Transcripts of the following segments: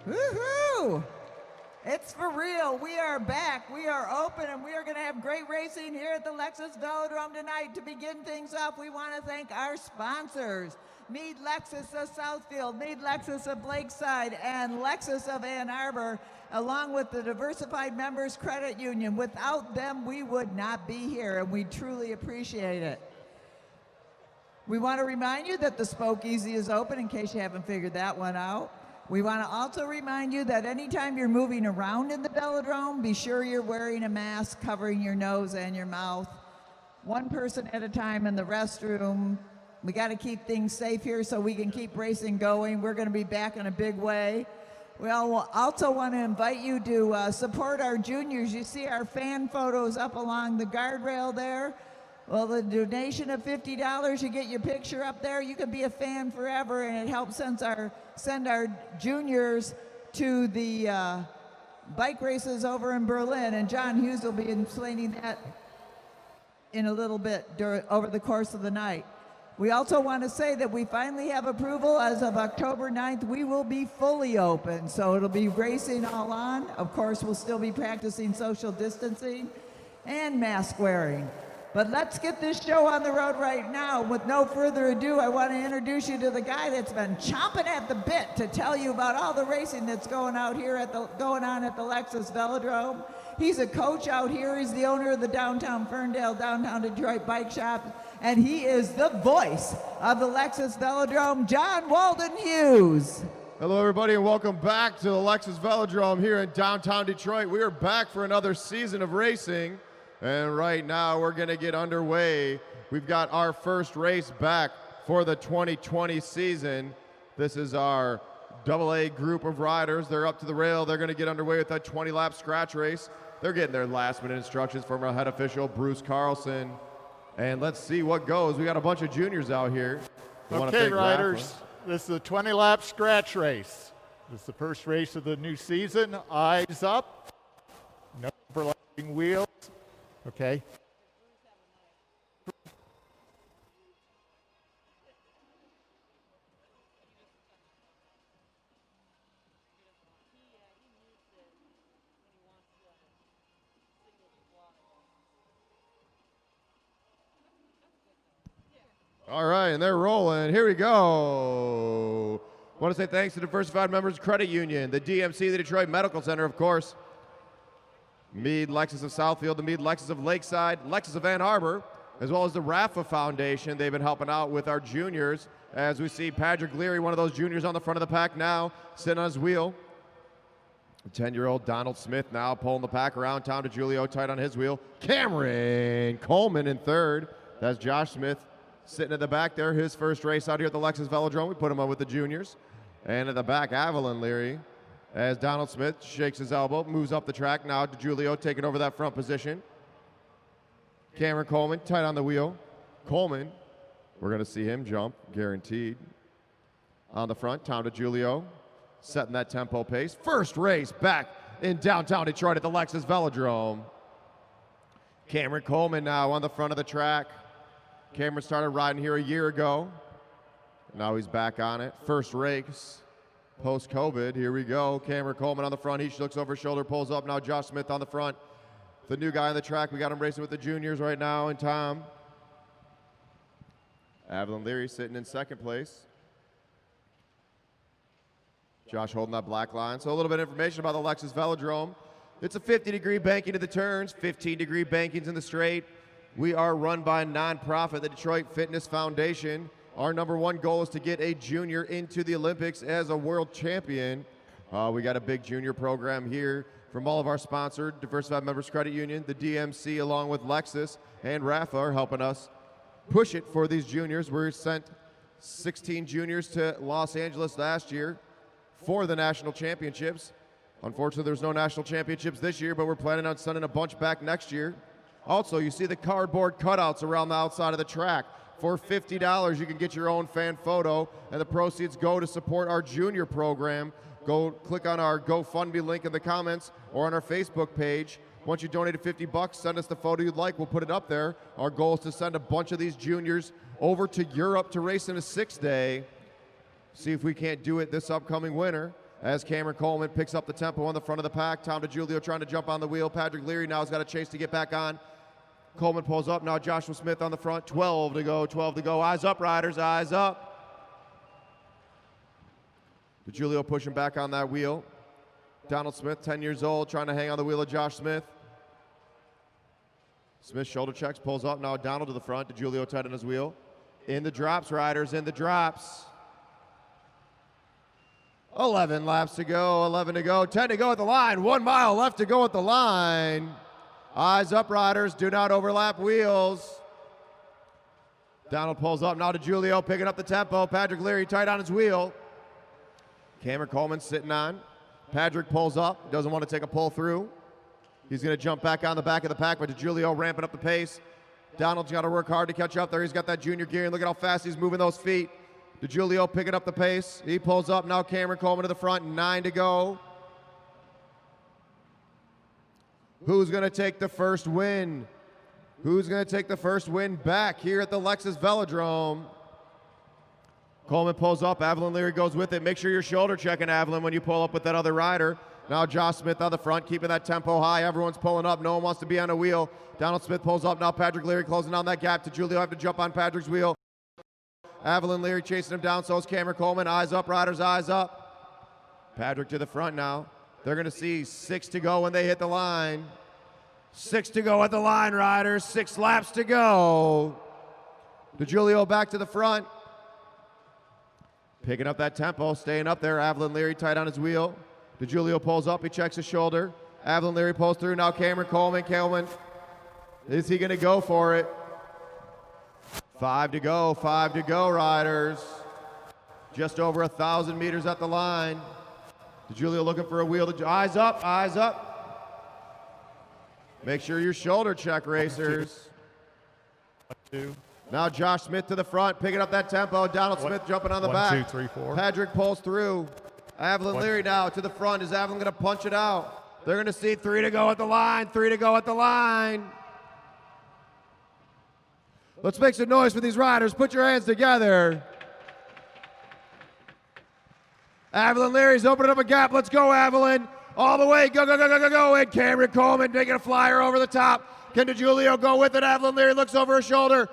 Woohoo! It's for real. We are back. We are open, and we are going to have great racing here at the Lexus Velodrome tonight. To begin things off, we want to thank our sponsors, Meade Lexus of Southfield, Meade Lexus of Lakeside, and Lexus of Ann Arbor, along with the Diversified Members Credit Union. Without them, we would not be here, and we truly appreciate it. We want to remind you that the Spoke Easy is open in case you haven't figured that one out. We want to also remind you that anytime you're moving around in the velodrome, be sure you're wearing a mask covering your nose and your mouth. One person at a time in the restroom. We got to keep things safe here so we can keep racing going. We're going to be back in a big way. We also want to invite you to support our juniors. You see our fan photos up along the guardrail there. Well, the donation of $50, you get your picture up there. You can be a fan forever, and it helps send our juniors to the bike races over in Berlin. And John Hughes will be explaining that in a little bit over the course of the night. We also want to say that we finally have approval as of October 9th. We will be fully open, so it'll be racing all on. Of course, we'll still be practicing social distancing and mask wearing. But let's get this show on the road right now. With no further ado, I want to introduce you to the guy that's been chomping at the bit to tell you about all the racing that's going on at the Lexus Velodrome. He's a coach out here. He's the owner of the Downtown Ferndale, Downtown Detroit Bike Shop, and he is the voice of the Lexus Velodrome, John Walden Hughes. Hello, everybody, and welcome back to the Lexus Velodrome here in downtown Detroit. We are back for another season of racing. And right now, we're going to get underway. We've got our first race back for the 2020 season. This is our AA group of riders. They're up to the rail. They're going to get underway with that 20-lap scratch race. They're getting their last-minute instructions from our head official, Bruce Carlson. And let's see what goes. We got a bunch of juniors out here. Okay, riders, this is the 20-lap scratch race. This is the first race of the new season. Eyes up, no overlapping wheels. Okay. All right, and they're rolling. Here we go. I want to say thanks to Diversified Members Credit Union, the DMC, the Detroit Medical Center, of course, Meade Lexus of Southfield, the Meade Lexus of Lakeside, Lexus of Ann Arbor, as well as the Rafa Foundation. They've been helping out with our juniors. As we see Patrick Leary, one of those juniors on the front of the pack now, sitting on his wheel. 10-year-old Donald Smith now pulling the pack around town to Julio tight on his wheel. Cameron Coleman in third. That's Josh Smith sitting at the back there. His first race out here at the Lexus Velodrome. We put him up with the juniors. And at the back, Avalon Leary. As Donald Smith shakes his elbow, moves up the track now to Julio, taking over that front position. Cameron Coleman, tight on the wheel. Coleman, we're going to see him jump, guaranteed. On the front, down to Julio, setting that tempo pace. First race back in downtown Detroit at the Lexus Velodrome. Cameron Coleman now on the front of the track. Cameron started riding here a year ago. Now he's back on it. First race. Post-COVID, here we go. Cameron Coleman on the front. He looks over his shoulder, pulls up. Now Josh Smith on the front. The new guy on the track. We got him racing with the juniors right now, and Tom. Avalon Leary sitting in second place. Josh holding that black line. So a little bit of information about the Lexus Velodrome. It's a 50-degree banking to the turns, 15-degree bankings in the straight. We are run by a nonprofit, the Detroit Fitness Foundation. Our number one goal is to get a junior into the Olympics as a world champion. We got a big junior program here from all of our sponsors, Diversified Members Credit Union, the DMC, along with Lexus and Rafa are helping us push it for these juniors. We sent 16 juniors to Los Angeles last year for the national championships. Unfortunately, there's no national championships this year, but we're planning on sending a bunch back next year. Also, you see the cardboard cutouts around the outside of the track. For $50, you can get your own fan photo, and the proceeds go to support our junior program. Go click on our GoFundMe link in the comments or on our Facebook page. Once you donate $50, send us the photo you'd like. We'll put it up there. Our goal is to send a bunch of these juniors over to Europe to race in a 6-day. See if we can't do it this upcoming winter. as Cameron Coleman picks up the tempo on the front of the pack. Tom DiGiulio trying to jump on the wheel. Patrick Leary now has got a chase to get back on. Coleman pulls up. Now Joshua Smith on the front. 12 to go, 12 to go. Eyes up, riders, eyes up. DiGiulio pushing back on that wheel. Donald Smith, 10 years old, trying to hang on the wheel of Josh Smith. Smith shoulder checks, pulls up. Now Donald to the front. DiGiulio tight on his wheel. In the drops, riders, in the drops. 11 laps to go, 11 to go, 10 to go at the line. 1 mile left to go at the line. Eyes up, riders. Do not overlap wheels. Donald pulls up. Now DiGiulio picking up the tempo. Patrick Leary tight on his wheel. Cameron Coleman sitting on. Patrick pulls up. Doesn't want to take a pull through. He's going to jump back on the back of the pack, but DiGiulio ramping up the pace. Donald's got to work hard to catch up there. He's got that junior gear, and look at how fast he's moving those feet. DiGiulio picking up the pace. He pulls up. Now Cameron Coleman to the front. 9 to go. Who's going to take the first win? Who's going to take the first win back here at the Lexus Velodrome? Coleman pulls up. Avalon Leary goes with it. Make sure you're shoulder checking, Avalon, when you pull up with that other rider. Now Josh Smith on the front, keeping that tempo high. Everyone's pulling up. No one wants to be on a wheel. Donald Smith pulls up. Now Patrick Leary closing on that gap. DiGiulio have to jump on Patrick's wheel. Avalon Leary chasing him down. So is Cameron Coleman. Eyes up, riders, eyes up. Patrick to the front now. They're going to see 6 to go when they hit the line. 6 to go at the line, riders. 6 laps to go. DiGiulio back to the front. Picking up that tempo, staying up there. Avalon Leary tight on his wheel. DiGiulio pulls up. He checks his shoulder. Avalon Leary pulls through. Now Cameron Coleman. Coleman, is he going to go for it? 5 to go. 5 to go, riders. Just over 1,000 meters at the line. DiGiulio looking for a wheel. Eyes up, eyes up. Make sure your shoulder check, racers. 2. Now Josh Smith to the front, picking up that tempo. Donald Smith jumping on the back. 1, 2, 3, 4. Patrick pulls through. Avalon Leary now to the front. Is Avalon going to punch it out? They're going to see 3 to go at the line. 3 to go at the line. Let's make some noise for these riders. Put your hands together. Avalon Leary's opening up a gap. Let's go, Avalon. All the way. Go, go, go, go, go, go. And Cameron Coleman making a flyer over the top. Can DiGiulio go with it? Avalon Leary looks over his shoulder.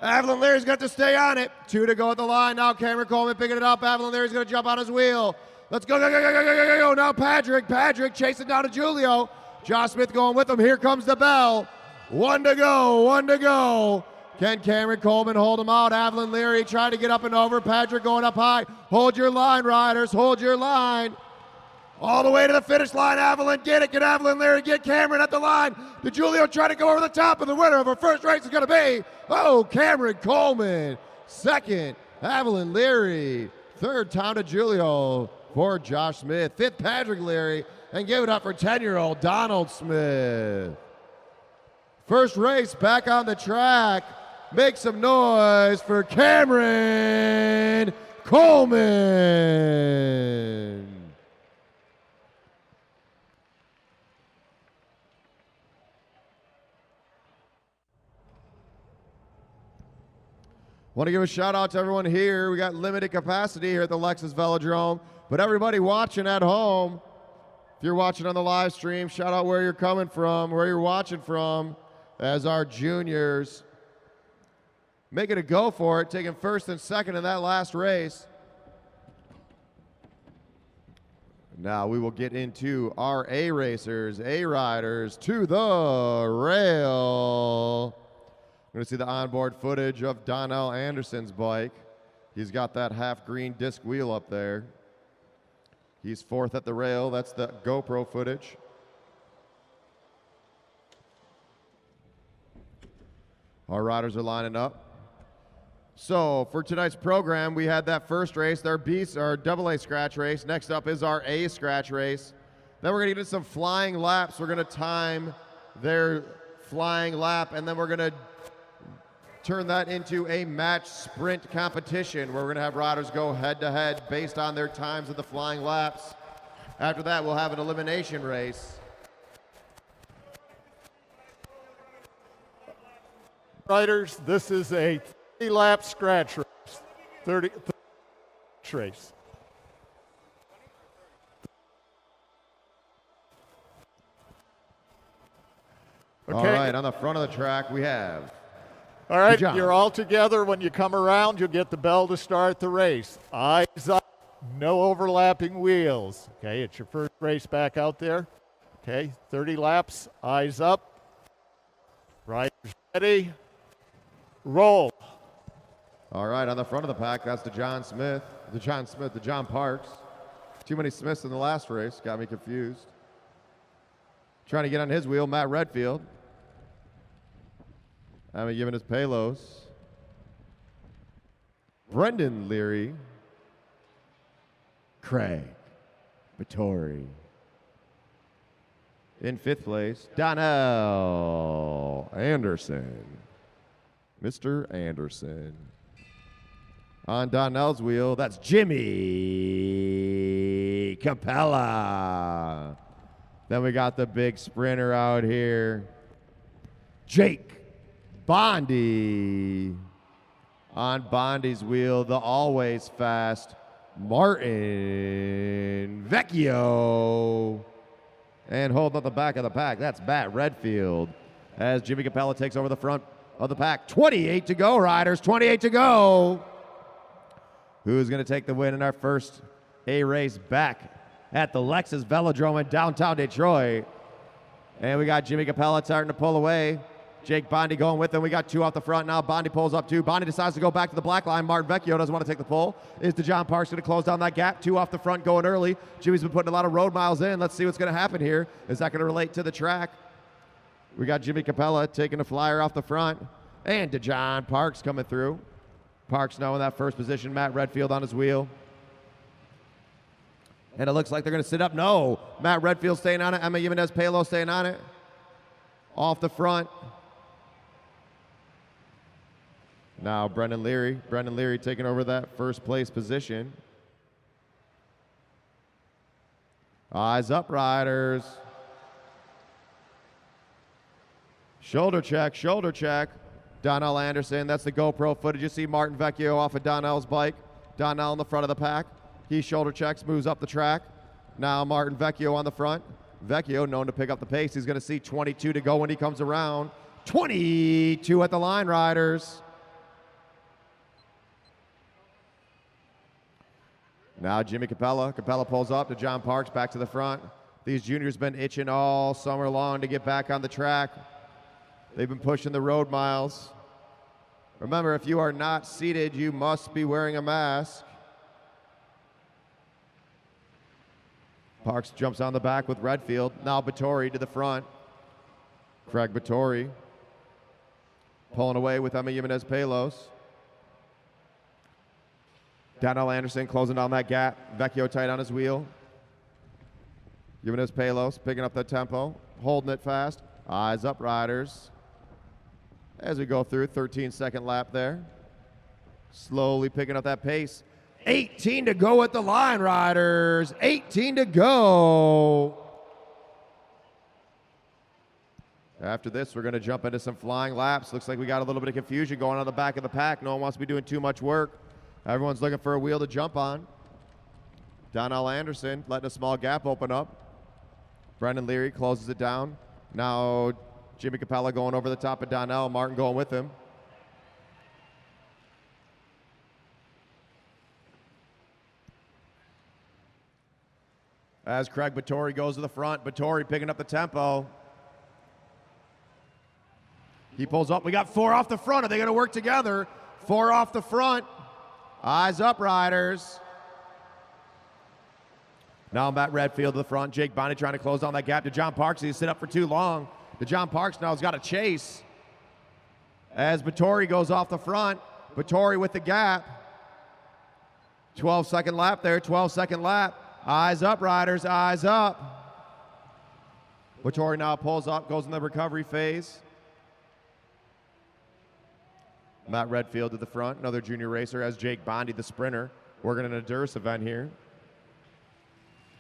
Avalon Leary's got to stay on it. 2 to go at the line. Now Cameron Coleman picking it up. Avalon Leary's going to jump on his wheel. Let's go, go, go, go, go, go, go, go. Now Patrick chasing down DiGiulio. Josh Smith going with him. Here comes the bell. 1 to go, 1 to go. Can Cameron Coleman hold him out? Avalon Leary trying to get up and over. Patrick going up high. Hold your line, riders. Hold your line. All the way to the finish line. Avalon, get it. Get Avalon Leary. Get Cameron at the line. DiGiulio trying to go over the top, and the winner of our first race is going to be, Cameron Coleman. Second, Avalon Leary. Third, Tom DiGiulio. Fourth, Josh Smith. Fifth, Patrick Leary. And give it up for 10-year-old Donald Smith. First race back on the track. Make some noise for Cameron Coleman. Want to give a shout out to everyone here. We got limited capacity here at the Lexus Velodrome, but everybody watching at home, if you're watching on the live stream, shout out where you're coming from, where you're watching from, as our juniors making a go for it, taking first and second in that last race. Now we will get into our A racers, A riders to the rail. We're going to see the onboard footage of Donnell Anderson's bike. He's got that half green disc wheel up there. He's fourth at the rail. That's the GoPro footage. Our riders are lining up. So for tonight's program, we had that first race, our AA scratch race. Next up is our A scratch race. Then we're going to get into some flying laps. We're going to time their flying lap, and then we're going to turn that into a match sprint competition where we're going to have riders go head-to-head based on their times of the flying laps. After that, we'll have an elimination race. Riders, this is a 30-lap scratch race. 30 race. All right, on the front of the track we have. All right, John. you're all together. When you come around, you'll get the bell to start the race. Eyes up, no overlapping wheels. Okay, it's your first race back out there. Okay, 30 laps, eyes up. Riders ready. Roll. All right, on the front of the pack, that's the John Parks. Too many Smiths in the last race, got me confused. Trying to get on his wheel, Matt Redfield. I'm giving his Palos. Brendan Leary. Craig Vittori. In 5th place, Donnell Anderson. Mr. Anderson. On Donnell's wheel, that's Jimmy Capella. Then we got the big sprinter out here, Jake Bondi. On Bondi's wheel, the always fast Martin Vecchio. And holding up the back of the pack, that's Matt Redfield. As Jimmy Capella takes over the front of the pack. 28 to go, riders, 28 to go. Who's going to take the win in our first A race back at the Lexus Velodrome in downtown Detroit? And we got Jimmy Capella starting to pull away. Jake Bondi going with him. We got 2 off the front now. Bondi pulls up 2. Bondi decides to go back to the black line. Martin Vecchio doesn't want to take the pull. Is DeJohn Parks going to close down that gap? 2 off the front going early. Jimmy's been putting a lot of road miles in. Let's see what's going to happen here. Is that going to relate to the track? We got Jimmy Capella taking a flyer off the front. And DeJohn Parks coming through. Parks now in that first position. Matt Redfield on his wheel. And it looks like they're going to sit up. No. Matt Redfield staying on it. Emma Jimenez Palo staying on it. Off the front. Now Brendan Leary. Brendan Leary taking over that first place position. Eyes up, riders. Shoulder check, shoulder check. Donnell Anderson, that's the GoPro footage. You see Martin Vecchio off of Donnell's bike. Donnell in the front of the pack. He shoulder checks, moves up the track. Now Martin Vecchio on the front. Vecchio known to pick up the pace. He's going to see 22 to go when he comes around. 22 at the line, riders. Now Jimmy Capella. Capella pulls up to John Parks, back to the front. These juniors been itching all summer long to get back on the track. They've been pushing the road miles. Remember, if you are not seated, you must be wearing a mask. Parks jumps on the back with Redfield. Now Vittori to the front. Craig Vittori pulling away with Emma Jimenez Palos. Donnell Anderson closing down that gap. Vecchio tight on his wheel. Jimenez Palos picking up the tempo, holding it fast. Eyes up, riders. As we go through, 13-second lap there. Slowly picking up that pace. 18 to go at the line, riders. 18 to go. After this, we're going to jump into some flying laps. Looks like we got a little bit of confusion going on the back of the pack. No one wants to be doing too much work. Everyone's looking for a wheel to jump on. Donnell Anderson letting a small gap open up. Brendan Leary closes it down. Now Jimmy Capella going over the top of Donnell. Martin going with him. As Craig Vittori goes to the front. Vittori picking up the tempo. He pulls up. We got 4 off the front. Are they going to work together? 4 off the front. Eyes up, riders. Now Matt Redfield to the front. Jake Bondi trying to close down that gap to John Parks. He's sit up for too long. DeJohn Parks now has got to chase. As Vittori goes off the front. Vittori with the gap. 12-second lap there. 12-second lap. Eyes up, riders. Eyes up. Vittori now pulls up, goes in the recovery phase. Matt Redfield to the front, another junior racer, as Jake Bondi, the sprinter, working an endurance event here.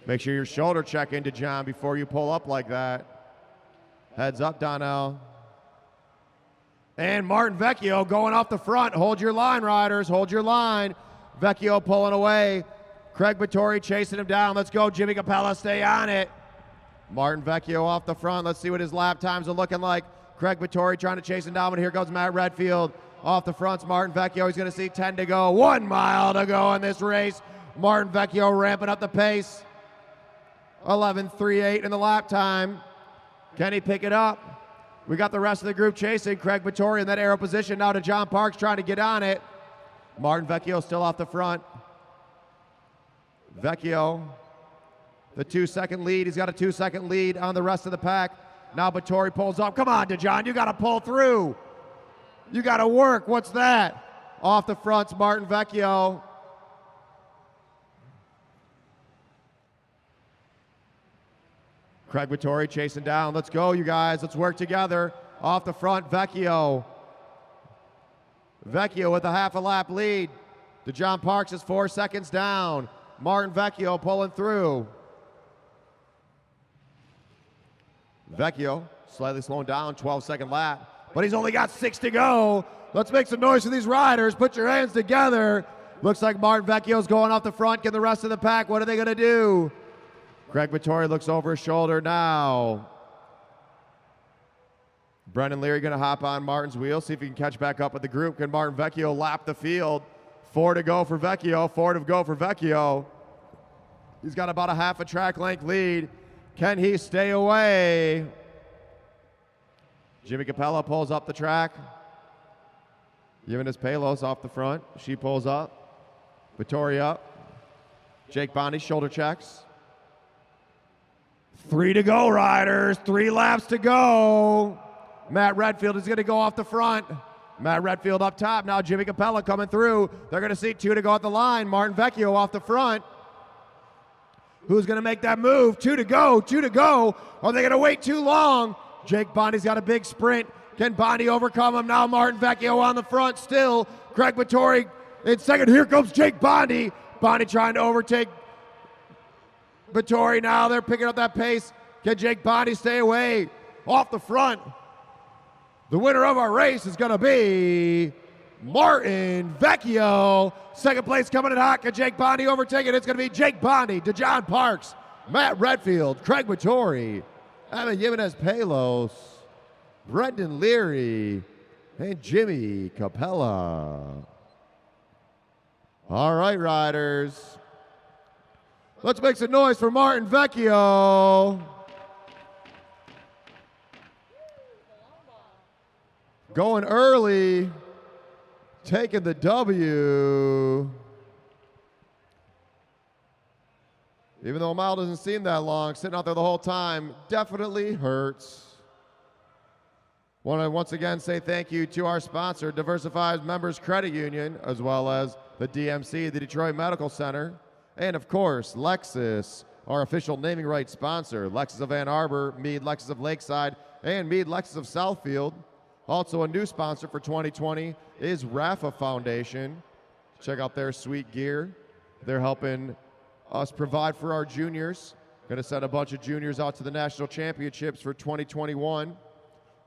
Make sure you're shoulder checking to John before you pull up like that. Heads up, Donnell. And Martin Vecchio going off the front. Hold your line, riders. Hold your line. Vecchio pulling away. Craig Vittori chasing him down. Let's go, Jimmy Capella. Stay on it. Martin Vecchio off the front. Let's see what his lap times are looking like. Craig Vittori trying to chase him down, but here goes Matt Redfield. Off the fronts, Martin Vecchio. He's going to see 10 to go. 1 mile to go in this race. Martin Vecchio ramping up the pace. 11:38 in the lap time. Can he pick it up? We got the rest of the group chasing. Craig Vittori in that aero position. Now to John Parks trying to get on it. Martin Vecchio still off the front. Vecchio, the 2-second lead. He's got a 2-second lead on the rest of the pack. Now Vittori pulls off. Come on, DeJohn, you got to pull through. You got to work. What's that? Off the fronts, Martin Vecchio. Craig Vittori chasing down. Let's go, you guys. Let's work together. Off the front, Vecchio. Vecchio with a half a lap lead. DeJohn Parks is 4 seconds down. Martin Vecchio pulling through. Vecchio slightly slowing down, 12-second lap. But he's only got 6 to go. Let's make some noise for these riders. Put your hands together. Looks like Martin Vecchio's going off the front. Get the rest of the pack. What are they going to do? Craig Vittori looks over his shoulder now. Brendan Leary going to hop on Martin's wheel, see if he can catch back up with the group. Can Martin Vecchio lap the field? 4 to go for Vecchio. 4 to go for Vecchio. He's got about a half a track length lead. Can he stay away? Jimmy Capella pulls up the track. Giving his Palos off the front. She pulls up. Vittori up. Jake Bondy shoulder checks. 3 to go, riders. 3 laps to go. Matt Redfield is going to go off the front. Matt Redfield up top. Now Jimmy Capella coming through. They're going to see 2 to go at the line. Martin Vecchio off the front. Who's going to make that move? 2 to go. 2 to go. Are they going to wait too long? Jake Bondy's got a big sprint. Can Bondy overcome him? Now Martin Vecchio on the front still. Craig Vittori in second. Here comes Jake Bondy. Bondy trying to overtake Vittori now. They're picking up that pace. Can Jake Bondy stay away? Off the front. The winner of our race is going to be Martin Vecchio. Second place coming in hot. Can Jake Bondy overtake it? It's going to be Jake Bondy, DeJohn Parks, Matt Redfield, Craig Vittori, Evan Jimenez Palos, Brendan Leary, and Jimmy Capella. All right, riders. Let's make some noise for Martin Vecchio. Going early, taking the W. Even though a mile doesn't seem that long, sitting out there the whole time definitely hurts. Want to once again say thank you to our sponsor, Diversified Members Credit Union, as well as the DMC, the Detroit Medical Center, and of course, Lexus, our official naming rights sponsor, Lexus of Ann Arbor, Meade Lexus of Lakeside, and Meade Lexus of Southfield. Also a new sponsor for 2020 is Rafa Foundation. Check out their sweet gear. They're helping us provide for our juniors. Going to send a bunch of juniors out to the national championships for 2021.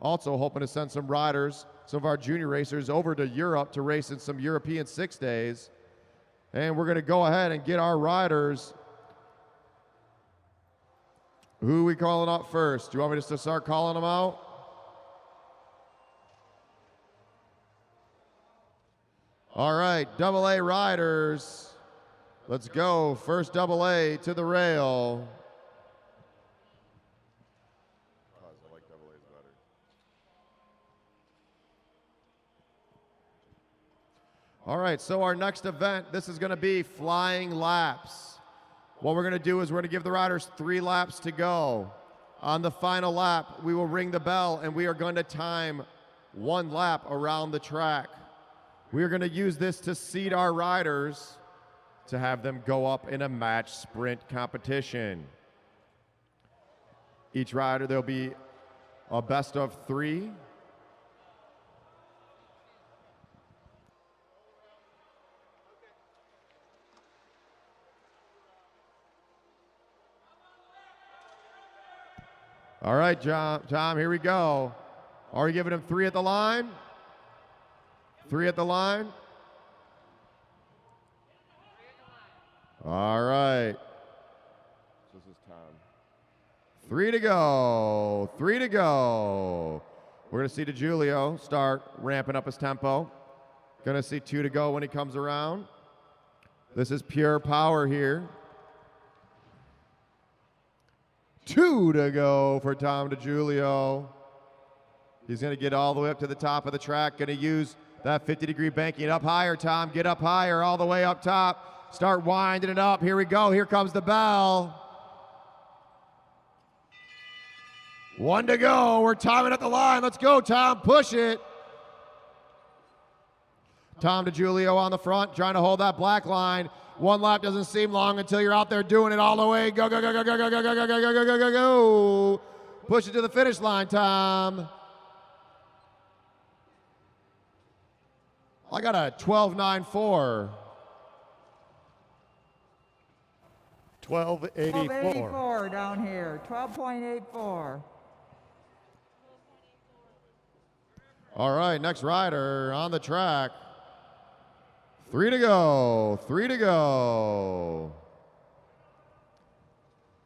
Also hoping to send some riders, some of our junior racers, over to Europe to race in some European 6 days. And we're going to go ahead and get our riders. Who are we calling out first? Do you want me just to start calling them out? All right, AA riders. Let's go. First AA to the rail. I like AA's better. All right, so our next event, this is going to be flying laps. What we're going to do is we're going to give the riders 3 laps to go. On the final lap, we will ring the bell, and we are going to time 1 lap around the track. We are going to use this to seed our riders to have them go up in a match sprint competition. Each rider, there'll be a best of 3. All right, Tom, here we go. Are we giving him 3 at the line? 3 at the line? All right. This is Tom. 3 to go. 3 to go. We're going to see DeJulio start ramping up his tempo. Going to see 2 to go when he comes around. This is pure power here. 2 to go for Tom DeJulio. He's going to get all the way up to the top of the track. Going to use that 50-degree banking. Up higher, Tom. Get up higher, all the way up top. Start winding it up. Here we go. Here comes the bell. 1 to go. We're timing at the line. Let's go, Tom. Push it. Tom DeJulio on the front, trying to hold that black line. 1 lap doesn't seem long until you're out there doing it all the way. Go, go, go, go, go, go, go, go, go, go, go, go, go, go. Push it to the finish line, Tom. I got a 12.94. 12.84. 12.84 down here. 12.84. All right, next rider on the track. 3 to go. 3 to go.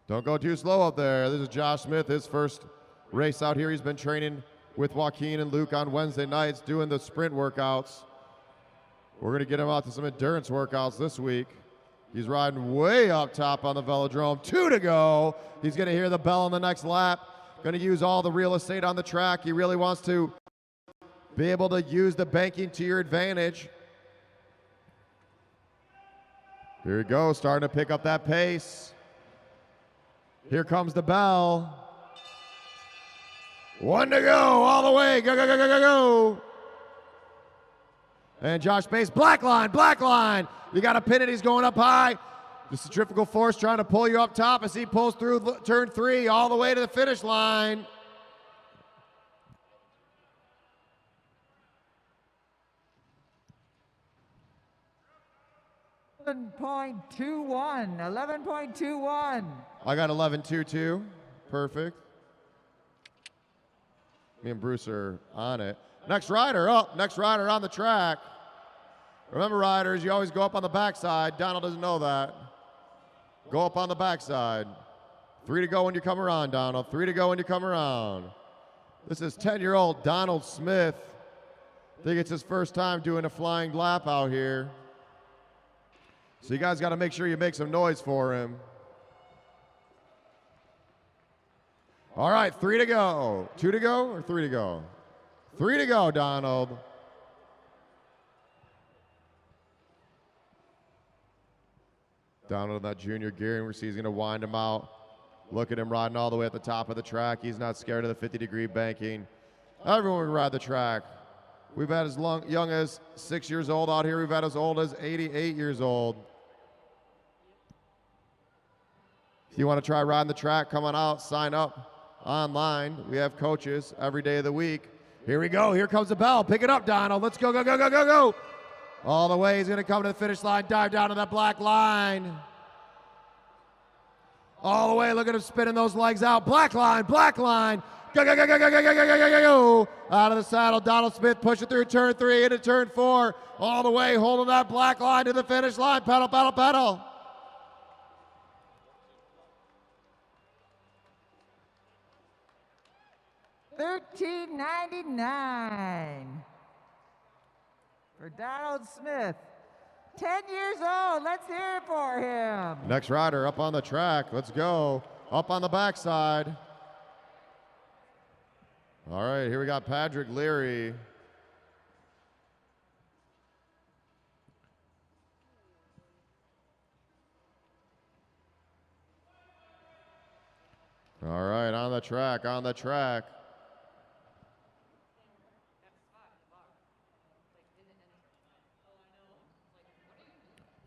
Don't go too slow up there. This is Josh Smith, his first race out here. He's been training with Joaquin and Luke on Wednesday nights doing the sprint workouts. We're going to get him out to some endurance workouts this week. He's riding way up top on the velodrome. 2 to go. He's going to hear the bell on the next lap. Going to use all the real estate on the track. He really wants to be able to use the banking to your advantage. Here we go, starting to pick up that pace. Here comes the bell. 1 to go, all the way. Go, go, go, go, go, go. And Josh Pace, black line, black line. You got to pin it, he's going up high. The centrifugal force trying to pull you up top as he pulls through turn 3 all the way to the finish line. $11.21. I got 11.22. Perfect. Me and Bruce are on it. Next rider up. Next rider on the track. Remember, riders, you always go up on the backside. Donald doesn't know that. Go up on the backside. 3 to go when you come around, Donald. 3 to go when you come around. This is 10-year-old Donald Smith. I think it's his first time doing a flying lap out here. So you guys got to make sure you make some noise for him. All right, 3 to go. 2 to go or 3 to go? 3 to go, Donald. Donald in that junior gear, and we see he's going to wind him out. Look at him riding all the way at the top of the track. He's not scared of the 50-degree banking. Everyone can ride the track. We've had as young as 6 years old out here. We've had as old as 88 years old. If you want to try riding the track, come on out, sign up online. We have coaches every day of the week. Here we go. Here comes the bell. Pick it up, Donald. Let's go, go, go, go, go, go. All the way. He's going to come to the finish line, dive down to that black line. All the way. Look at him spinning those legs out. Black line, black line. Go, go, go, go, go, go, go, go, go, go, go. Out of the saddle, Donald Smith pushing through turn 3 into turn 4. All the way, holding that black line to the finish line. Pedal, pedal, pedal. $13.99 for Donald Smith. 10 years old. Let's hear it for him. Next rider up on the track. Let's go. Up on the backside. All right, here we got Patrick Leary. All right, on the track, on the track.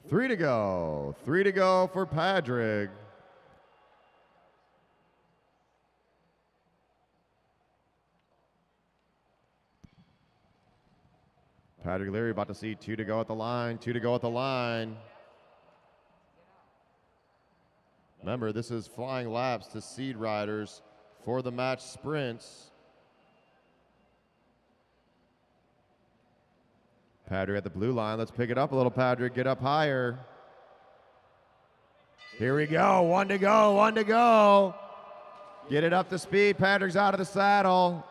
Three to go for Patrick. Patrick Leary about to see 2 to go at the line, 2 to go at the line. Remember, this is flying laps to seed riders for the match sprints. Patrick at the blue line. Let's pick it up a little, Patrick. Get up higher. Here we go. 1 to go, 1 to go. Get it up to speed. Patrick's out of the saddle.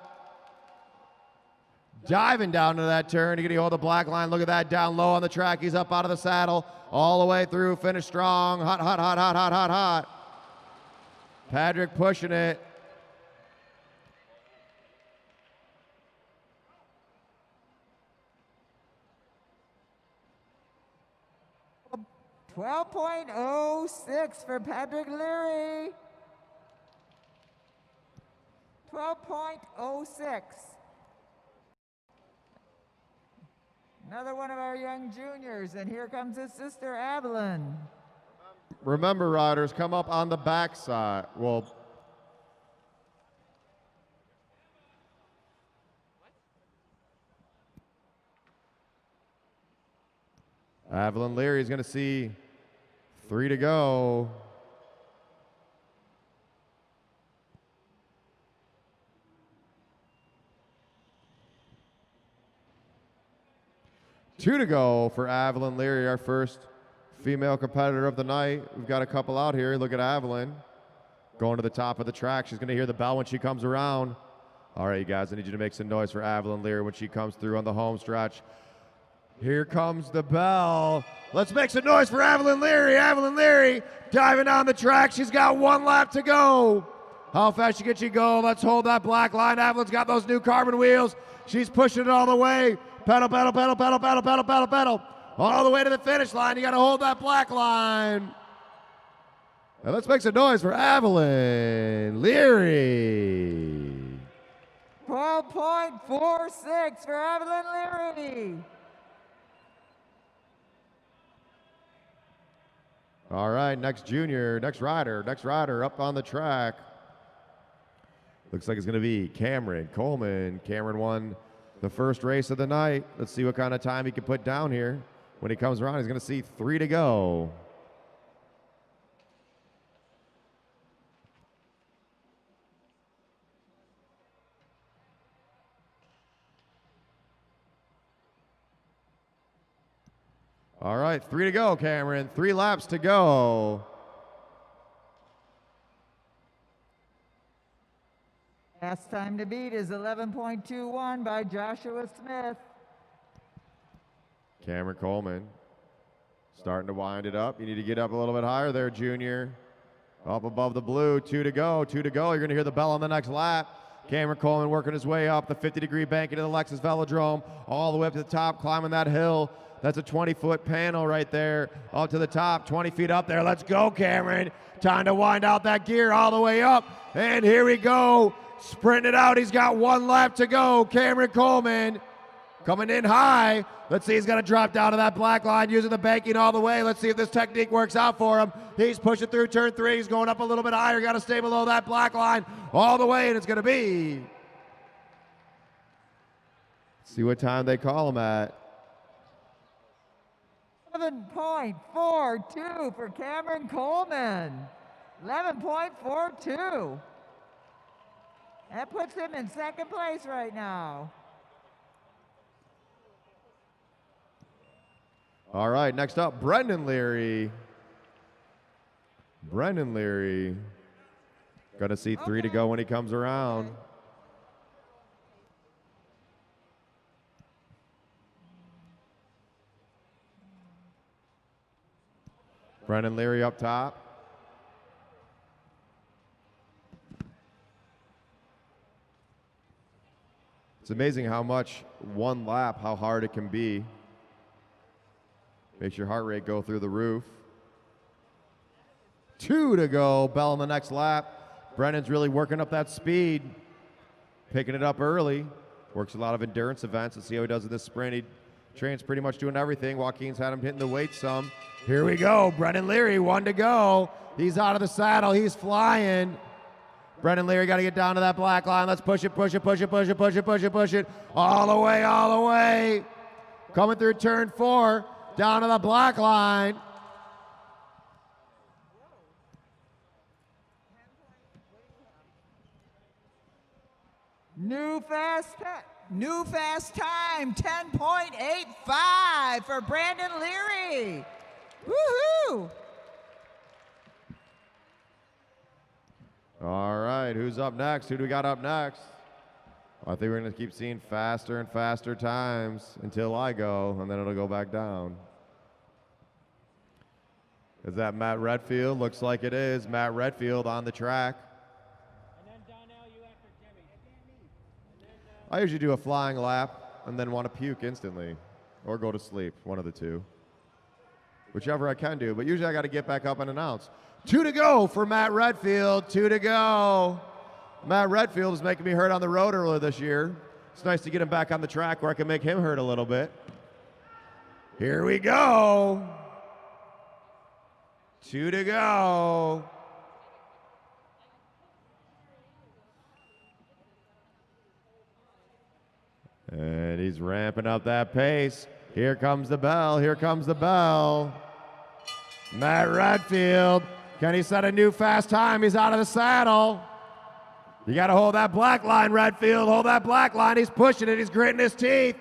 Diving down to that turn. You're going to hold the black line. Look at that, down low on the track. He's up out of the saddle all the way through. Finish strong. Hot, hot, hot, hot, hot, hot, hot. Patrick pushing it. .006 for Patrick Leary. 12.06. Another one of our young juniors, and here comes his sister, Avalon. Remember, riders, come up on the backside. Well, Avalon Leary is going to see 3 to go. Two to go for Avalon Leary, our first female competitor of the night. We've got a couple out here. Look at Avalon going to the top of the track. She's going to hear the bell when she comes around. All right, you guys, I need you to make some noise for Avalon Leary when she comes through on the home stretch. Here comes the bell. Let's make some noise for Avalon Leary. Avalon Leary diving down the track. She's got 1 lap to go. How fast can she go? Let's hold that black line. Avalon's got those new carbon wheels. She's pushing it all the way. Pedal, pedal, pedal, pedal, pedal, pedal, pedal, pedal. All the way to the finish line. You got to hold that black line. Now let's make some noise for Avalon Leary. 12.46 for Avalon Leary. All right, next rider up on the track. Looks like it's going to be Cameron Coleman. Cameron won the first race of the night. Let's see what kind of time he can put down here. When he comes around, he's going to see 3 to go. All right, 3 to go, Cameron. 3 laps to go. Last time to beat is 11.21 by Joshua Smith. Cameron Coleman starting to wind it up. You need to get up a little bit higher there, Junior. Up above the blue. 2 to go. 2 to go. You're going to hear the bell on the next lap. Cameron Coleman working his way up the 50-degree bank into the Lexus Velodrome, all the way up to the top, climbing that hill. That's a 20-foot panel right there, up to the top, 20 feet up there. Let's go, Cameron. Time to wind out that gear all the way up. And here we go. Sprinting it out. He's got 1 lap to go. Cameron Coleman coming in high. Let's see, he's going to drop down to that black line using the banking all the way. Let's see if this technique works out for him. He's pushing through turn 3. He's going up a little bit higher. Got to stay below that black line all the way, and it's going to be. Let's see what time they call him at. 11.42 for Cameron Coleman. 11.42. That puts him in 2nd place right now. All right, next up, Brendan Leary. Brendan Leary. Going to see 3 to go when he comes around. Brendan Leary up top. It's amazing how much 1 lap, how hard it can be. Makes your heart rate go through the roof. 2 to go, bell on the next lap. Brendan's really working up that speed, picking it up early. Works a lot of endurance events. Let's see how he does in this sprint. He trains pretty much doing everything. Joaquin's had him hitting the weight some. Here we go, Brendan Leary, 1 to go. He's out of the saddle, he's flying. Brendan Leary got to get down to that black line. Let's push it, push it, push it, push it, push it, push it, push it. All the way, all the way. Coming through turn 4, down to the black line. New fast time, 10.85 for Brandon Leary. Woohoo! All right, who's up next? Who do we got up next? I think we're going to keep seeing faster and faster times until I go, and then it'll go back down. Is that Matt Redfield? Looks like it is. Matt Redfield on the track. And then Donnell, you after Jimmy. I usually do a flying lap and then want to puke instantly or go to sleep, one of the two. Whichever I can do, but usually I got to get back up and announce. 2 to go for Matt Redfield, 2 to go. Matt Redfield is making me hurt on the road earlier this year. It's nice to get him back on the track where I can make him hurt a little bit. Here we go. 2 to go. And he's ramping up that pace. Here comes the bell. Here comes the bell. Matt Redfield. Can he set a new fast time? He's out of the saddle. You got to hold that black line, Redfield. Hold that black line. He's pushing it. He's gritting his teeth.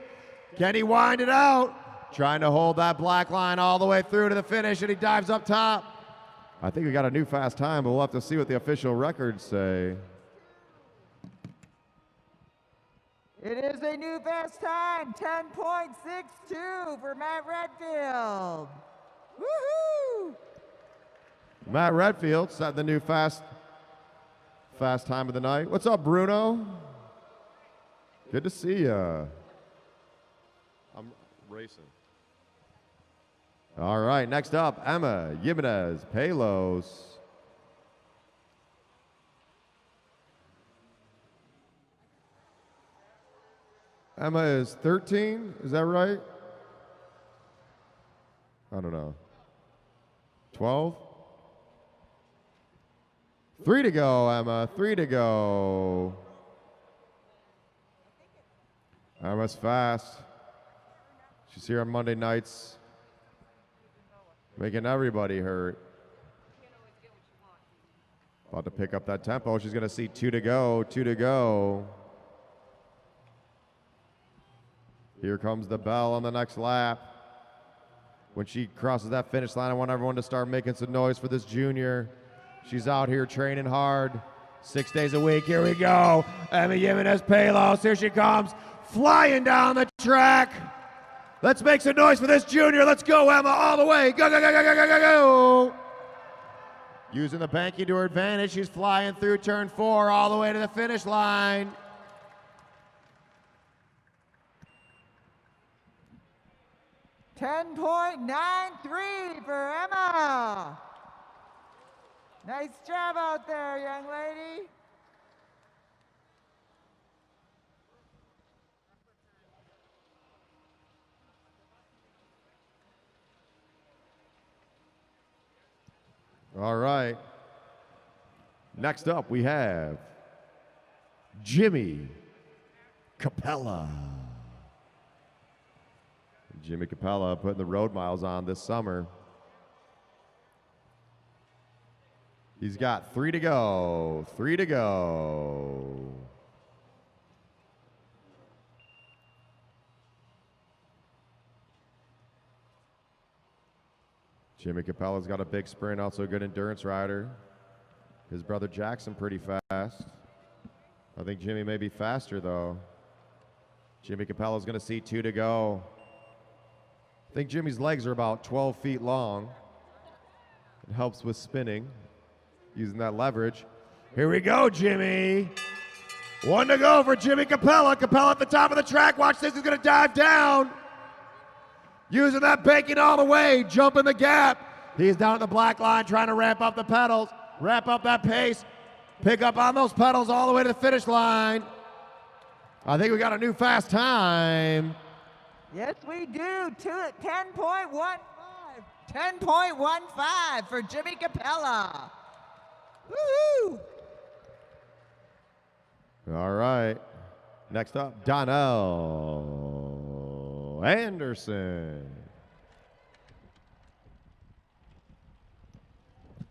Can he wind it out? Trying to hold that black line all the way through to the finish, and he dives up top. I think we got a new fast time, but we'll have to see what the official records say. It is a new fast time, 10.62 for Matt Redfield. Woohoo! Matt Redfield set the new fast time of the night. What's up, Bruno? Good to see ya. I'm racing. All right, next up, Emma Jimenez Palos. Emma is 13, is that right? I don't know. 12? 3 to go, Emma. 3 to go. Emma's fast. She's here on Monday nights, making everybody hurt. About to pick up that tempo. She's going to see 2 to go. 2 to go. Here comes the bell on the next lap. When she crosses that finish line, I want everyone to start making some noise for this junior. She's out here training hard 6 days a week. Here we go. Emma Jimenez Palos. Here she comes, flying down the track. Let's make some noise for this junior. Let's go, Emma, all the way. Go, go, go, go, go, go, go, go. Using the banking to her advantage, she's flying through turn 4 all the way to the finish line. $10.93 for Emma. Nice job out there, young lady. All right. Next up, we have Jimmy Capella. Jimmy Capella putting the road miles on this summer. He's got 3 to go. 3 to go. Jimmy Capella's got a big sprint, also a good endurance rider. His brother Jackson pretty fast. I think Jimmy may be faster though. Jimmy Capella's going to see 2 to go. I think Jimmy's legs are about 12 feet long. It helps with spinning, using that leverage. Here we go, Jimmy. 1 to go for Jimmy Capella. Capella at the top of the track. Watch this, he's going to dive down. Using that banking all the way, jumping the gap. He's down at the black line trying to ramp up the pedals, ramp up that pace, pick up on those pedals all the way to the finish line. I think we got a new fast time. Yes, we do. 10.15. 10.15 for Jimmy Capella. Woohoo! All right. Next up, Donnell Anderson.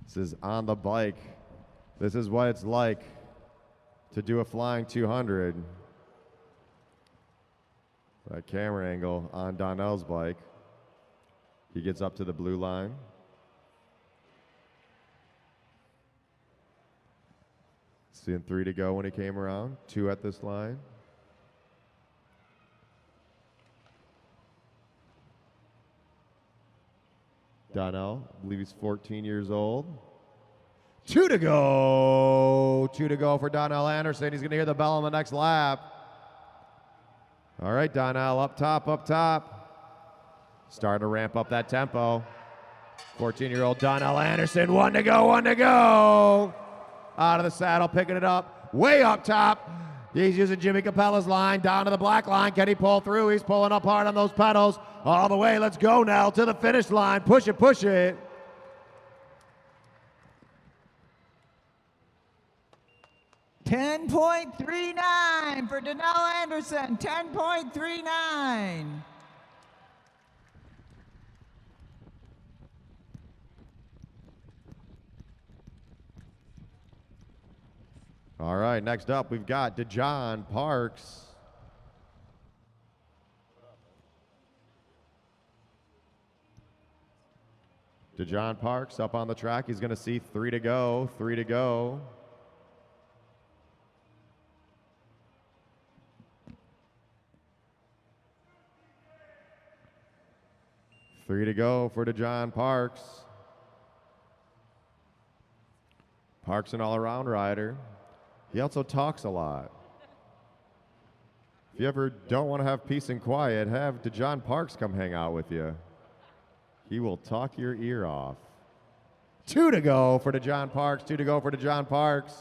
This is on the bike. This is what it's like to do a flying 200. That camera angle on Donnell's bike. He gets up to the blue line. Seeing 3 to go when he came around. 2 at this line. Donnell, I believe he's 14 years old. 2 to go. 2 to go for Donnell Anderson. He's going to hear the bell on the next lap. All right, Donnell, up top, up top. Starting to ramp up that tempo. 14-year-old Donnell Anderson, 1 to go, 1 to go. Out of the saddle, picking it up, way up top. He's using Jimmy Capella's line, down to the black line. Can he pull through? He's pulling up hard on those pedals. All the way, let's go now to the finish line. Push it, push it. $10.39 for Donnell Anderson, 10.39. All right, next up, we've got DeJohn Parks. DeJohn Parks up on the track. He's going to see 3 to go, 3 to go. Three to go for DeJohn Parks. Parks an all-around rider. He also talks a lot. If you ever don't want to have peace and quiet, have DeJohn Parks come hang out with you. He will talk your ear off. 2 to go for DeJohn Parks. 2 to go for DeJohn Parks.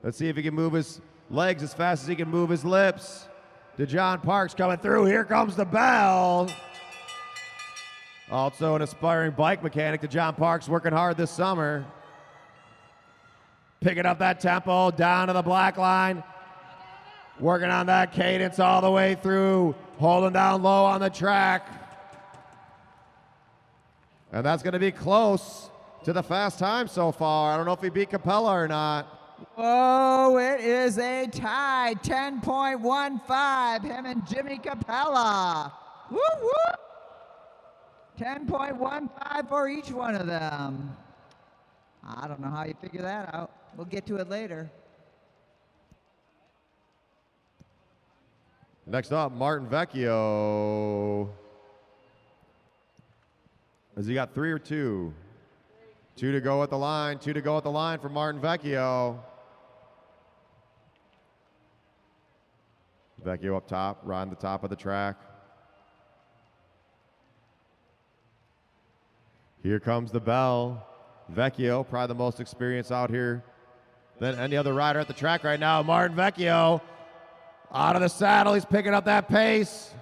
Let's see if he can move his legs as fast as he can move his lips. DeJohn Parks coming through. Here comes the bell. Also an aspiring bike mechanic. DeJohn Parks working hard this summer. Picking up that tempo, down to the black line. Working on that cadence all the way through. Holding down low on the track. And that's going to be close to the fast time so far. I don't know if he beat Capella or not. Oh, it is a tie, 10.15, him and Jimmy Capella. Woo woo! 10.15 for each one of them. I don't know how you figure that out. We'll get to it later. Next up, Martin Vecchio. Has he got 3 or 2? 2 to go at the line. 2 to go at the line for Martin Vecchio. Vecchio up top, riding the top of the track. Here comes the bell. Vecchio, probably the most experienced out here than any other rider at the track right now. Martin Vecchio out of the saddle. He's picking up that pace.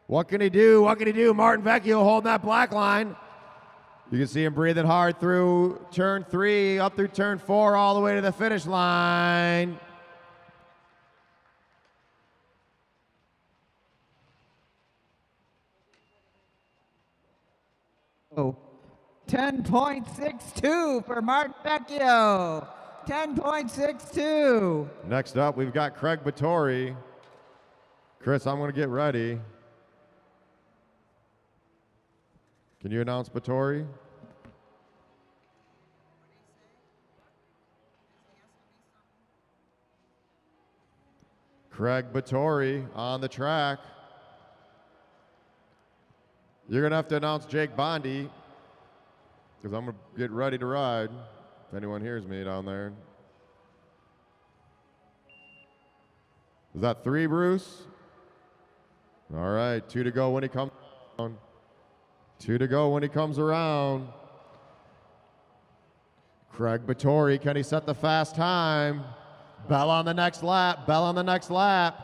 What can he do? What can he do? Martin Vecchio holding that black line. You can see him breathing hard through turn 3, up through turn 4, all the way to the finish line. Oh, 10.62 for Martin Vecchio. 10.62. Next up, we've got Craig Vittori. Chris, I'm going to get ready. Can you announce Vittori? Craig Vittori on the track. You're going to have to announce Jake Bondi because I'm going to get ready to ride, if anyone hears me down there. Is that 3, Bruce? All right, 2 to go when he comes around. 2 to go when he comes around. Craig Vittori, can he set the fast time? Bell on the next lap, bell on the next lap.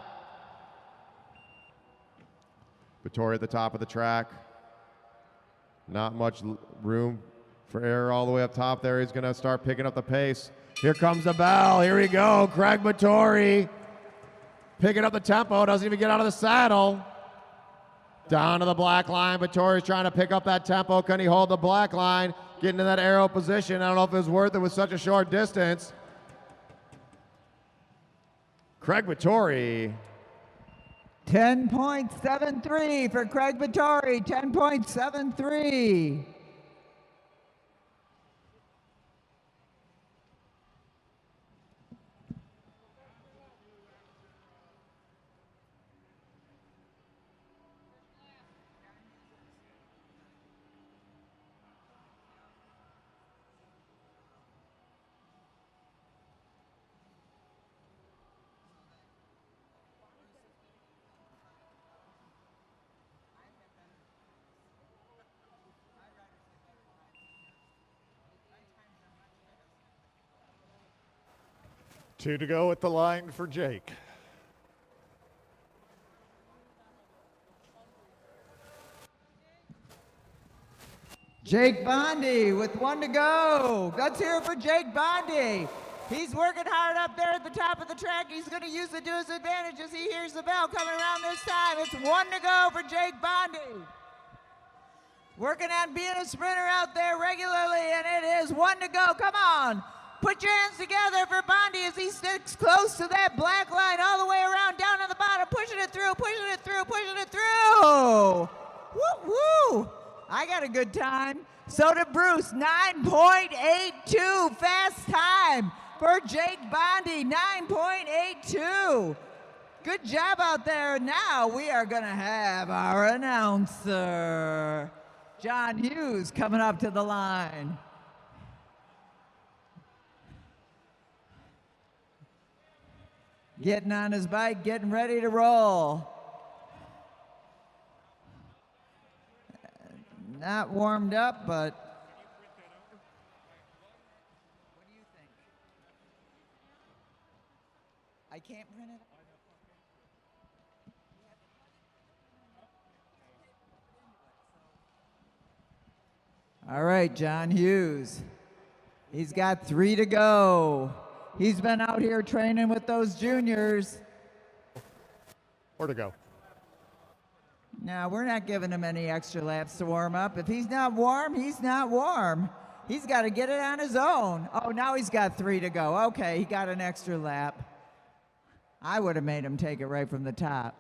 Vittori at the top of the track. Not much room for error all the way up top there. He's going to start picking up the pace. Here comes the bell. Here we go. Craig Vittori picking up the tempo. Doesn't even get out of the saddle. Down to the black line. Vittori's trying to pick up that tempo. Can he hold the black line? Get into that aero position. I don't know if it was worth it with such a short distance. Craig Vittori. 10.73 for Craig Vittori. 10.73. 2 to go at the line for Jake. Jake Bondi with 1 to go. Let's hear it for Jake Bondi. He's working hard up there at the top of the track. He's going to use it to his advantage as he hears the bell coming around this time. It's 1 to go for Jake Bondi. Working on being a sprinter out there regularly, and it is 1 to go. Come on. Put your hands together for Bondi as he sticks close to that black line all the way around down to the bottom, pushing it through, pushing it through, pushing it through. Woo-woo. I got a good time. So did Bruce. 9.82 fast time for Jake Bondi. 9.82. Good job out there. Now we are going to have our announcer, John Hughes, coming up to the line. Getting on his bike, getting ready to roll. Not warmed up, but what do you think? I can't print it. All right, John Hughes. He's got 3 to go. He's been out here training with those juniors. 4 to go. No, we're not giving him any extra laps to warm up. If he's not warm, he's not warm. He's got to get it on his own. Oh, now he's got 3 to go. Okay, he got an extra lap. I would have made him take it right from the top.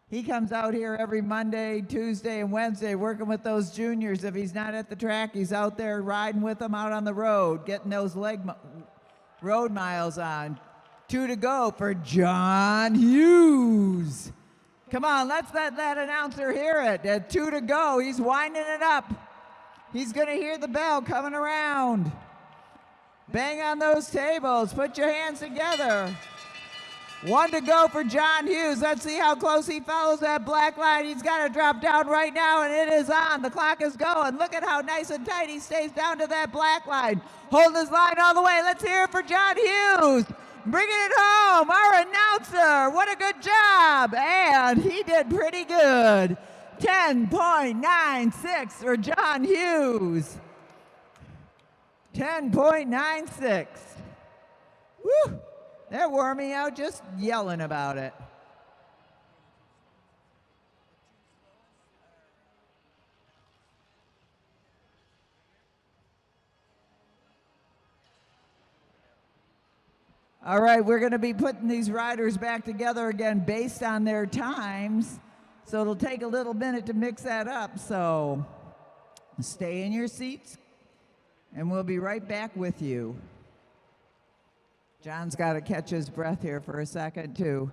He comes out here every Monday, Tuesday, and Wednesday working with those juniors. If he's not at the track, he's out there riding with them out on the road, getting those road miles on. 2 to go for John Hughes. Come on, let's let that announcer hear it. At 2 to go, he's winding it up. He's going to hear the bell coming around. Bang on those tables. Put your hands together. 1 to go for John Hughes. Let's see how close he follows that black line. He's got to drop down right now, and it is on. The clock is going. Look at how nice and tight he stays down to that black line. Holding his line all the way. Let's hear it for John Hughes. Bringing it home, our announcer. What a good job. And he did pretty good. 10.96 for John Hughes. 10.96. Woo! They're warming out just yelling about it. All right, we're going to be putting these riders back together again based on their times. So it'll take a little minute to mix that up. So stay in your seats, and we'll be right back with you. John's got to catch his breath here for a second, too.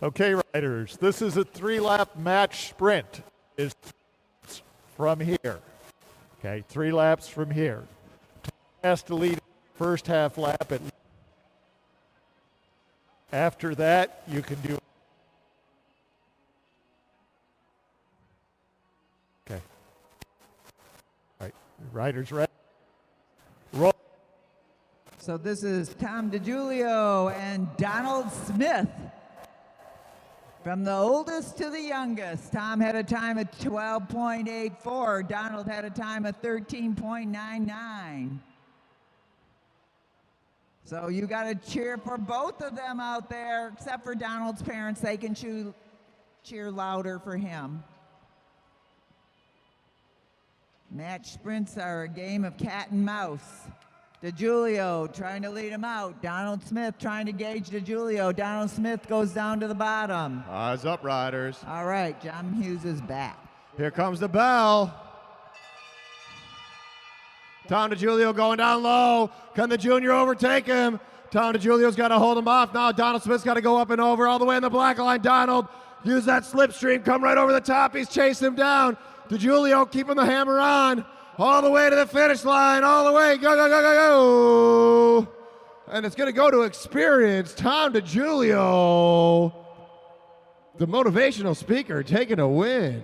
Okay, riders, this is a 3-lap match sprint. Is from here. Okay, 3 laps from here. Has to lead first half lap. After that, you can do. Okay. All right, riders ready. Roll. So this is Tom DiGiulio and Donald Smith. From the oldest to the youngest, Tom had a time of 12.84. Donald had a time of 13.99. So you got to cheer for both of them out there, except for Donald's parents. They can cheer louder for him. Match sprints are a game of cat and mouse. DeJulio trying to lead him out. Donald Smith trying to gauge DeJulio. Donald Smith goes down to the bottom. Eyes up, riders. All right, John Hughes is back. Here comes the bell. Tom DeJulio going down low. Can the junior overtake him? Tom DeJulio's got to hold him off. Now Donald Smith's got to go up and over all the way in the black line. Donald, use that slipstream. Come right over the top. He's chasing him down. DeJulio keeping the hammer on. All the way to the finish line. All the way. Go, go, go, go, go. And it's going to go to Experience. Tom DeJulio, the motivational speaker, taking a win.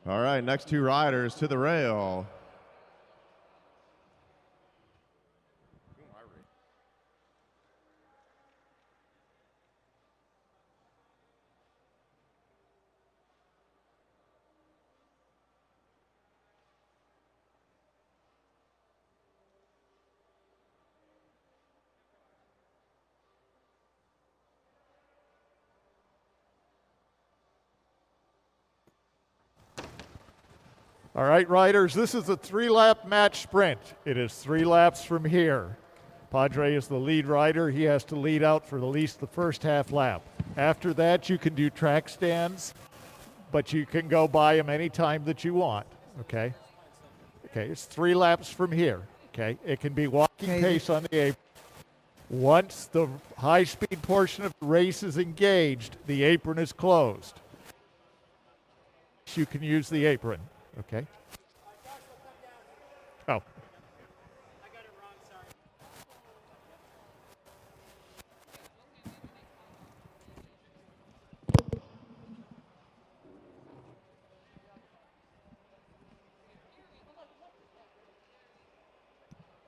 All right, next two riders to the rail. All right, riders, this is a 3-lap match sprint. It is 3 laps from here. Padre is the lead rider. He has to lead out for at least the first half lap. After that, you can do track stands, but you can go by them anytime that you want, okay? Okay, it's 3 laps from here, okay? It can be walking pace on the apron. Once the high-speed portion of the race is engaged, the apron is closed. You can use the apron. Okay. Oh. I got it wrong, sorry.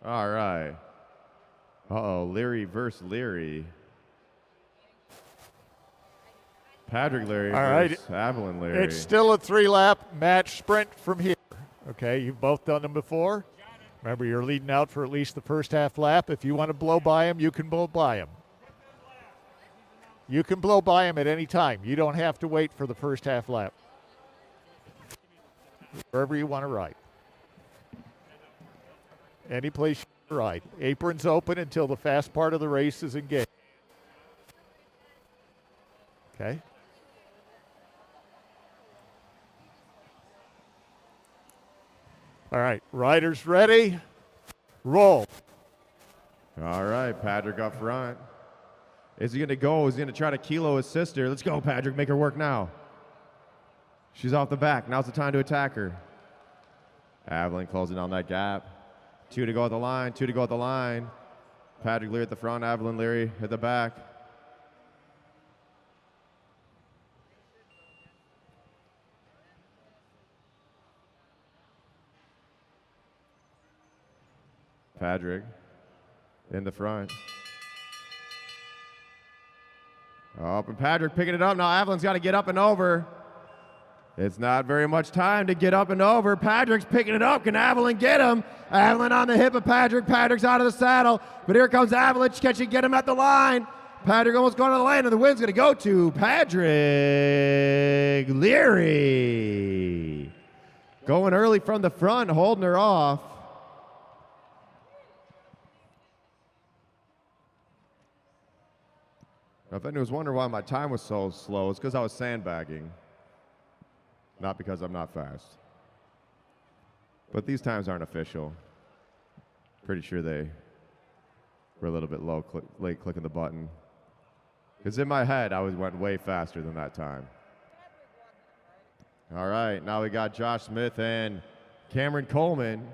All right. Uh-oh, Leary versus Leary. Patrick Leary versus Avalon Leary. It's still a 3-lap match sprint from here. Okay, you've both done them before. Remember, you're leading out for at least the first half lap. If you want to blow by him, you can blow by him. You can blow by him at any time. You don't have to wait for the first half lap. Wherever you want to ride. Any place you want to ride. Apron's open until the fast part of the race is engaged. Okay. All right, riders ready? Roll. All right, Patrick up front. Is he going to go? Is he going to try to kilo his sister? Let's go, Patrick. Make her work now. She's off the back. Now's the time to attack her. Avalon closing on that gap. 2 to go at the line. 2 to go at the line. Patrick Leary at the front. Avalon Leary at the back. Patrick in the front. Up and Patrick picking it up. Now Avalon's got to get up and over. It's not very much time to get up and over. Patrick's picking it up. Can Avalon get him? Avalon on the hip of Patrick. Patrick's out of the saddle. But here comes Avalon. Can she get him at the line? Patrick almost going to the lane, and the win's going to go to Patrick Leary. Going early from the front, holding her off. Now, if anyone was wondering why my time was so slow, it's because I was sandbagging, not because I'm not fast. But these times aren't official. Pretty sure they were a little bit late clicking the button. Because in my head, I went way faster than that time. All right, now we got Josh Smith and Cameron Coleman.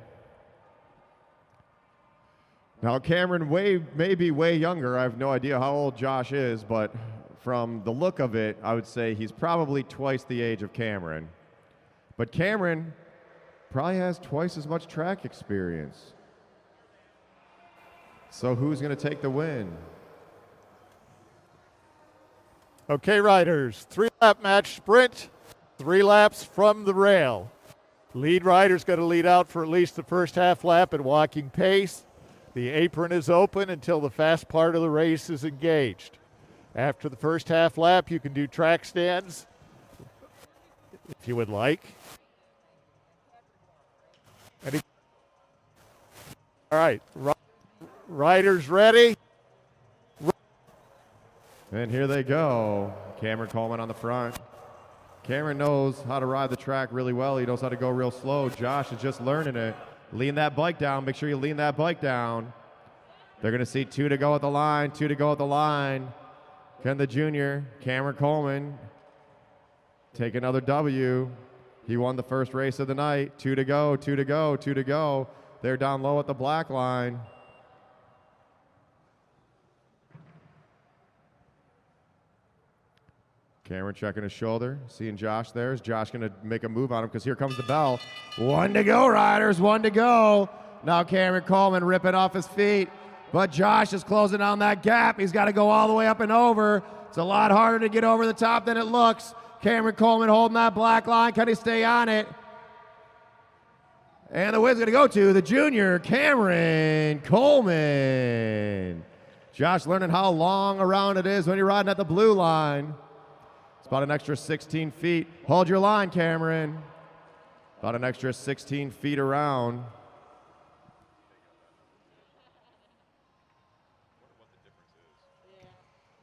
Now, Cameron may be way younger. I have no idea how old Josh is, but from the look of it, I would say he's probably twice the age of Cameron. But Cameron probably has twice as much track experience. So who's going to take the win? Okay, riders, 3-lap match sprint, 3 laps from the rail. Lead rider's going to lead out for at least the first half lap at walking pace. The apron is open until the fast part of the race is engaged. After the first half lap, you can do track stands if you would like. All right, riders ready? And here they go. Cameron Coleman on the front. Cameron knows how to ride the track really well. He knows how to go real slow. Josh is just learning it. Lean that bike down. Make sure you lean that bike down. They're going to see 2 to go at the line. 2 to go at the line. Can the junior, Cameron Coleman, take another W? He won the first race of the night. 2 to go, 2 to go, 2 to go. They're down low at the black line. Cameron checking his shoulder, seeing Josh there. Is Josh going to make a move on him? Because here comes the bell. 1 to go, riders, 1 to go. Now Cameron Coleman ripping off his feet. But Josh is closing down that gap. He's got to go all the way up and over. It's a lot harder to get over the top than it looks. Cameron Coleman holding that black line. Can he stay on it? And the win's going to go to the junior, Cameron Coleman. Josh learning how long around it is when you're riding at the blue line. It's about an extra 16 feet. Hold your line, Cameron. About an extra 16 feet around.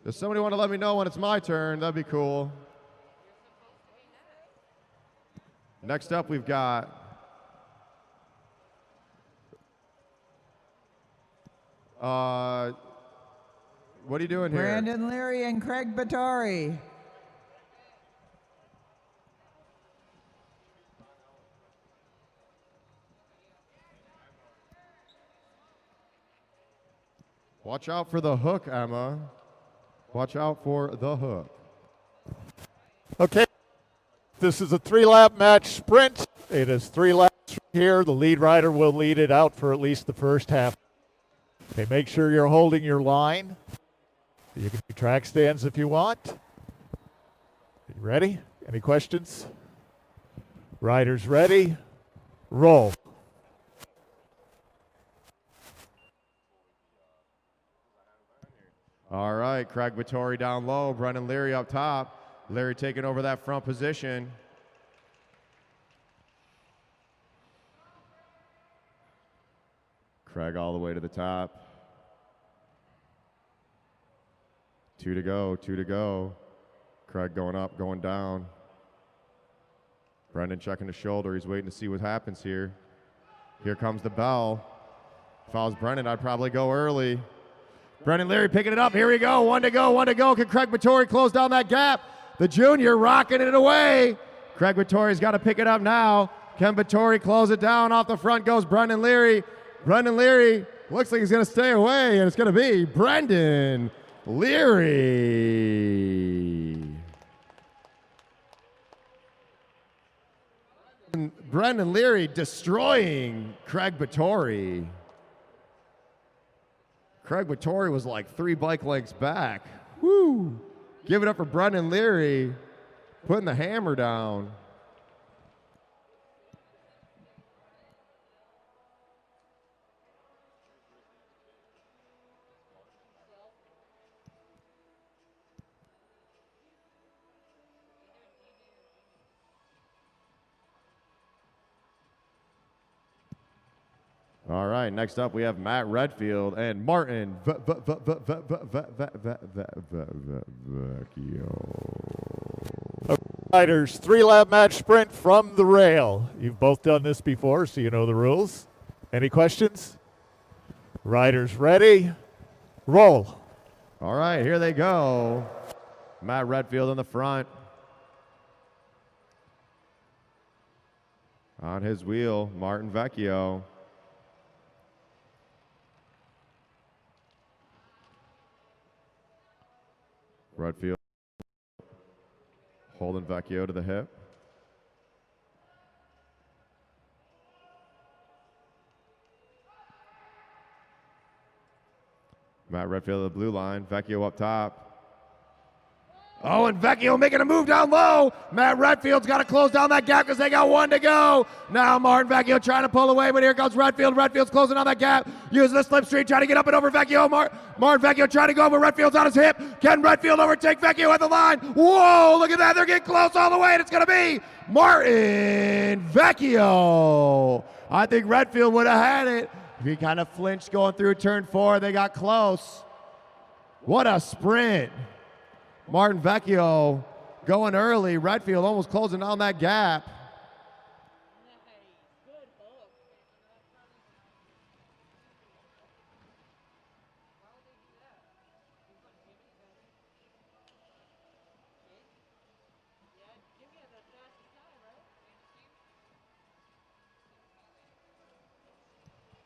Does somebody want to let me know when it's my turn? That'd be cool. Next up, we've got what are you doing here? Brandon Leary and Craig Battori. Watch out for the hook, Emma. Watch out for the hook. Okay, this is a 3-lap match sprint. It is 3 laps from here. The lead rider will lead it out for at least the first half. Okay, make sure you're holding your line. You can do track stands if you want. You ready? Any questions? Riders ready? Roll. All right, Craig Battori down low, Brendan Leary up top. Leary taking over that front position. Craig all the way to the top. 2 to go, 2 to go. Craig going up, going down. Brendan checking his shoulder. He's waiting to see what happens here. Here comes the bell. If I was Brendan, I'd probably go early. Brendan Leary picking it up. Here we go. 1 to go, 1 to go. Can Craig Battori close down that gap? The junior rocking it away. Craig Battori's got to pick it up now. Can Battori close it down? Off the front goes Brendan Leary. Brendan Leary looks like he's going to stay away, and it's going to be Brendan Leary. Brendan Leary destroying Craig Battori. Craig Battori was like 3 bike lengths back. Woo! Give it up for Brendan Leary, putting the hammer down. All right, next up we have Matt Redfield and Martin Vecchio. Riders, 3-lap match sprint from the rail. You've both done this before, so you know the rules. Any questions? Riders ready? Roll. All right, here they go. Matt Redfield in the front. On his wheel, Martin Vecchio. Redfield holding Vecchio to the hip. Matt Redfield at the blue line, Vecchio up top. Oh, and Vecchio making a move down low. Matt Redfield's got to close down that gap because they got 1 to go. Now Martin Vecchio trying to pull away, but here comes Redfield. Redfield's closing down that gap. Using the slipstream, trying to get up and over Vecchio. Martin Vecchio trying to go over. Redfield's on his hip. Can Redfield overtake Vecchio at the line? Whoa, look at that. They're getting close all the way, and it's going to be Martin Vecchio. I think Redfield would have had it. He kind of flinched going through turn 4. They got close. What a sprint. Martin Vecchio going early. Redfield almost closing down that gap.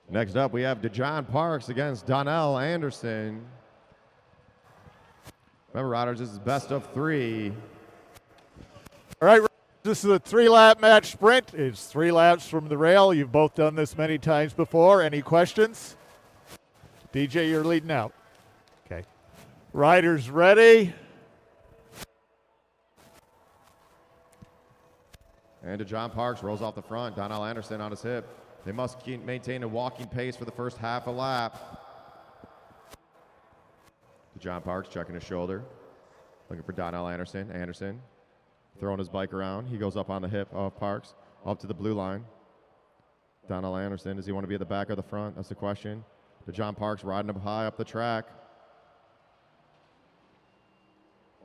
Next up, we have DeJohn Parks against Donnell Anderson. Remember, riders, this is best of 3. All right, this is a 3-lap match sprint. It's 3 laps from the rail. You've both done this many times before. Any questions? DJ, you're leading out. Okay. Riders ready. And DeJohn Parks rolls off the front. Donnell Anderson on his hip. They must maintain a walking pace for the first half a lap. DeJohn Parks checking his shoulder. Looking for Donnell Anderson. Anderson throwing his bike around. He goes up on the hip of Parks, up to the blue line. Donnell Anderson, does he want to be at the back or the front? That's the question. DeJohn Parks riding up high up the track.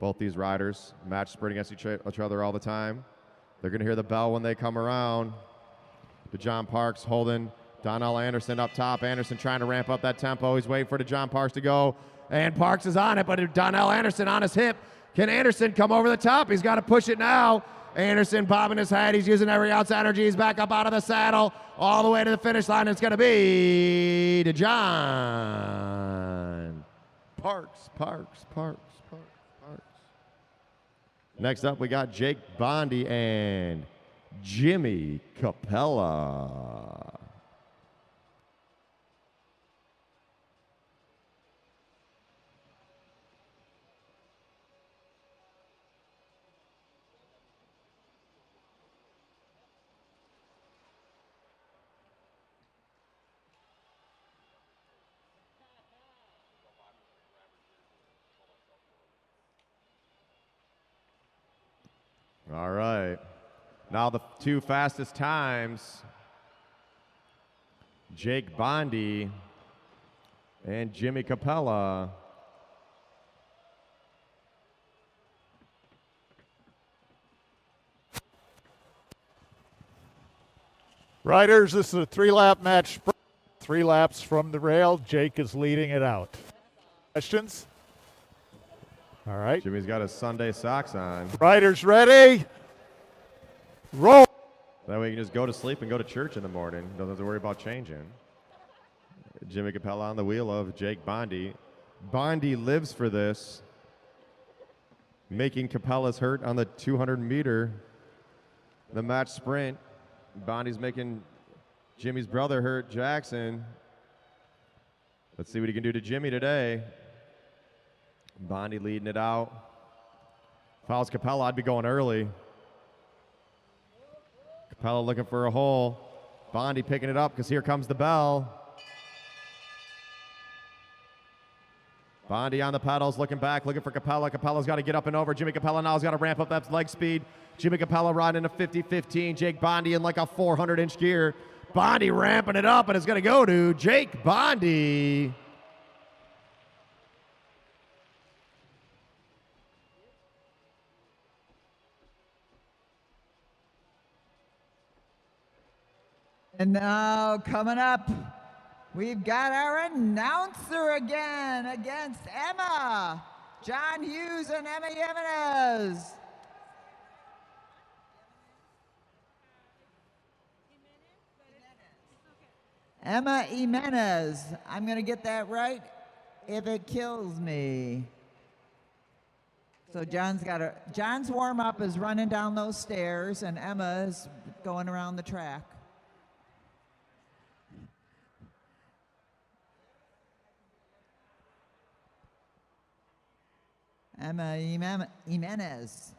Both these riders match sprint against each other all the time. They're going to hear the bell when they come around. DeJohn Parks holding Donnell Anderson up top. Anderson trying to ramp up that tempo. He's waiting for DeJohn Parks to go. And Parks is on it, but Donnell Anderson on his hip. Can Anderson come over the top? He's got to push it now. Anderson bobbing his head. He's using every ounce of energy. He's back up out of the saddle all the way to the finish line. It's going to be DeJohn Parks. Next up, we got Jake Bondy and Jimmy Capella. All right. Now the 2 fastest times, Jake Bondy and Jimmy Capella. Riders, this is a 3-lap match sprint. 3 laps from the rail. Jake is leading it out. Questions? All right. Jimmy's got his Sunday socks on. Riders ready. Roll. That way you can just go to sleep and go to church in the morning. Don't have to worry about changing. Jimmy Capella on the wheel of Jake Bondy. Bondy lives for this. Making Capella's hurt on the 200-meter. The match sprint. Bondy's making Jimmy's brother hurt, Jackson. Let's see what he can do to Jimmy today. Bondy leading it out. If I was Capella, I'd be going early. Capella looking for a hole. Bondy picking it up because here comes the bell. Bondy on the pedals, looking back, looking for Capella. Capella's got to get up and over. Jimmy Capella now has got to ramp up that leg speed. Jimmy Capella riding a 50-15. Jake Bondy in like a 400-inch gear. Bondy ramping it up, and it's going to go to Jake Bondy. And now coming up, we've got our announcer again against Emma. John Hughes and Emma Jimenez. Emma Jimenez. I'm going to get that right if it kills me. So John's warm-up is running down those stairs, and Emma is going around the track. Emma Jimenez.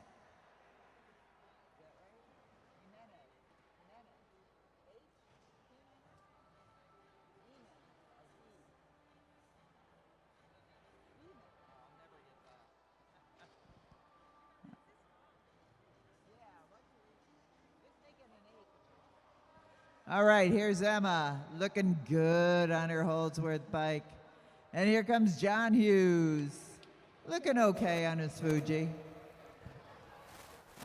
All right, here's Emma, looking good on her Holdsworth bike. And here comes John Hughes, looking okay on his Fuji.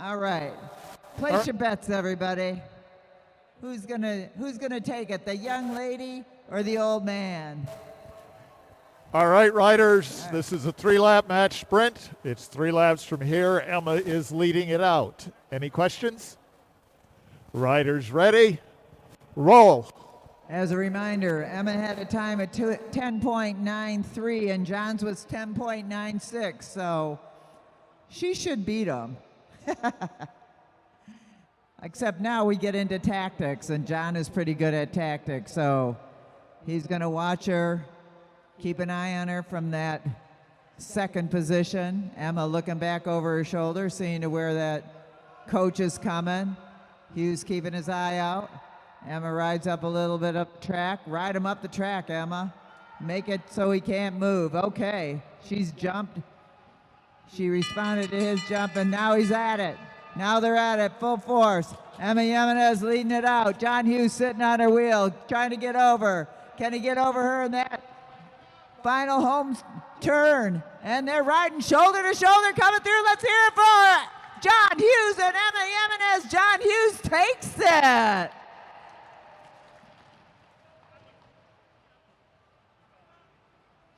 All right, place your bets, everybody. Who's gonna take it, the young lady or the old man? All right, riders, this is a 3-lap match sprint. It's 3 laps from here. Emma is leading it out. Any questions? Riders ready? Roll. As a reminder, Emma had a time at 10.93 and John's was 10.96, so she should beat him. Except now we get into tactics, and John is pretty good at tactics, so he's going to watch her, keep an eye on her from that second position. Emma looking back over her shoulder, seeing to where that coach is coming. Hughes keeping his eye out. Emma rides up a little bit up the track. Ride him up the track, Emma. Make it so he can't move. Okay, she's jumped. She responded to his jump, and now he's at it. Now they're at it, full force. Emma Jimenez leading it out. John Hughes sitting on her wheel, trying to get over. Can he get over her in that final home turn? And they're riding shoulder to shoulder coming through. Let's hear it for John Hughes and Emma Jimenez. John Hughes takes it.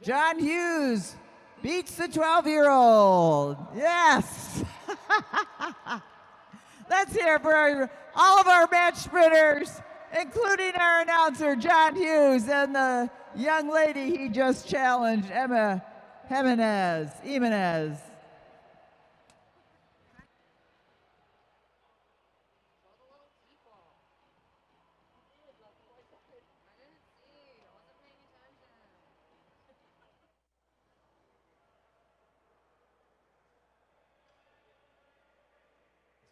John Hughes beats the 12-year-old. Yes. Let's hear it for all of our match sprinters, including our announcer, John Hughes, and the young lady he just challenged, Emma Jimenez.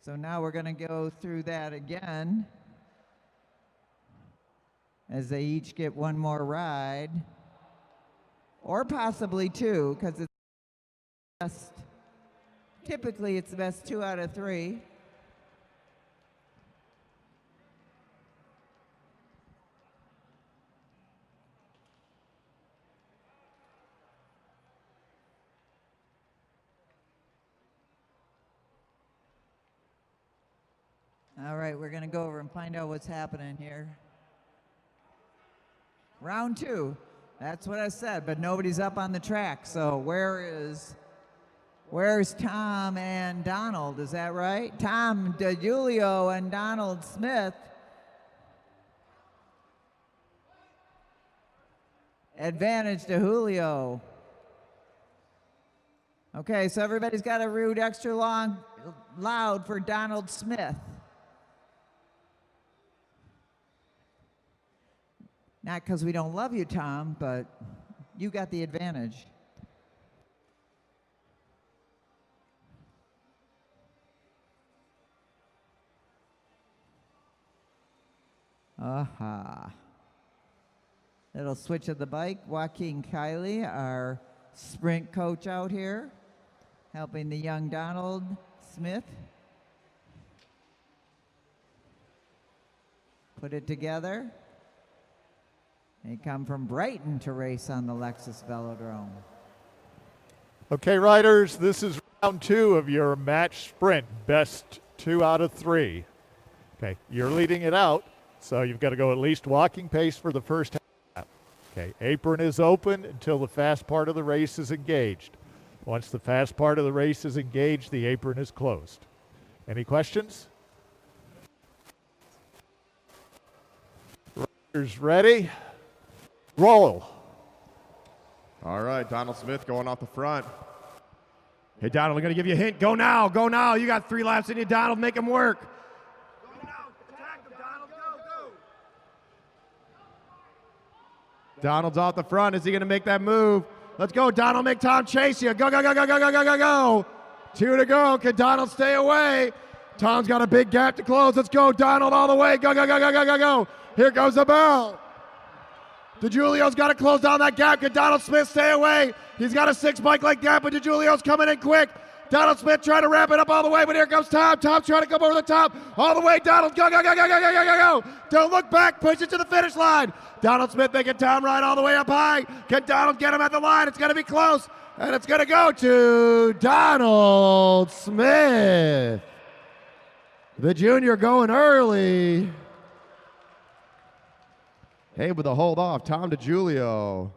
So now we're going to go through that again as they each get one more ride, or possibly two, because it's best. Typically it's the best 2 out of 3. All right, we're going to go over and find out what's happening here. Round 2. That's what I said, but nobody's up on the track. So where's Tom and Donald? Is that right? Tom DeJulio and Donald Smith. Advantage to Julio. Okay, so everybody's got to root extra loud for Donald Smith. Not because we don't love you, Tom, but you got the advantage. Aha. Little switch of the bike. Joaquin Kiley, our sprint coach out here, helping the young Donald Smith put it together. They come from Brighton to race on the Lexus Velodrome. Okay, riders, this is round 2 of your match sprint, best 2 out of 3. Okay, you're leading it out, so you've got to go at least walking pace for the first half. Okay, apron is open until the fast part of the race is engaged. Once the fast part of the race is engaged, the apron is closed. Any questions? Riders ready? Roll. All right, Donald Smith going off the front. Hey, Donald, I'm going to give you a hint. Go now, go now. You got 3 laps in you, Donald. Make him work. Go now. Attack him, Donald. Go, go. Donald's off the front. Is he going to make that move? Let's go. Donald, make Tom chase you. Go, go, go, go, go, go, go, go, go. 2 to go. Can Donald stay away? Tom's got a big gap to close. Let's go. Donald all the way. Go, go, go, go, go, go, go. Here goes the bell. DeJulio's got to close down that gap. Can Donald Smith stay away? He's got a 6-bike like that, but DeJulio's coming in quick. Donald Smith trying to wrap it up all the way, but here comes Tom. Tom's trying to come over the top. All the way, Donald. Go, go, go, go, go, go, go, go, go. Don't look back. Push it to the finish line. Donald Smith making Tom ride all the way up high. Can Donald get him at the line? It's going to be close, and it's going to go to Donald Smith. The junior going early. Able to hold off Tom DeJulio.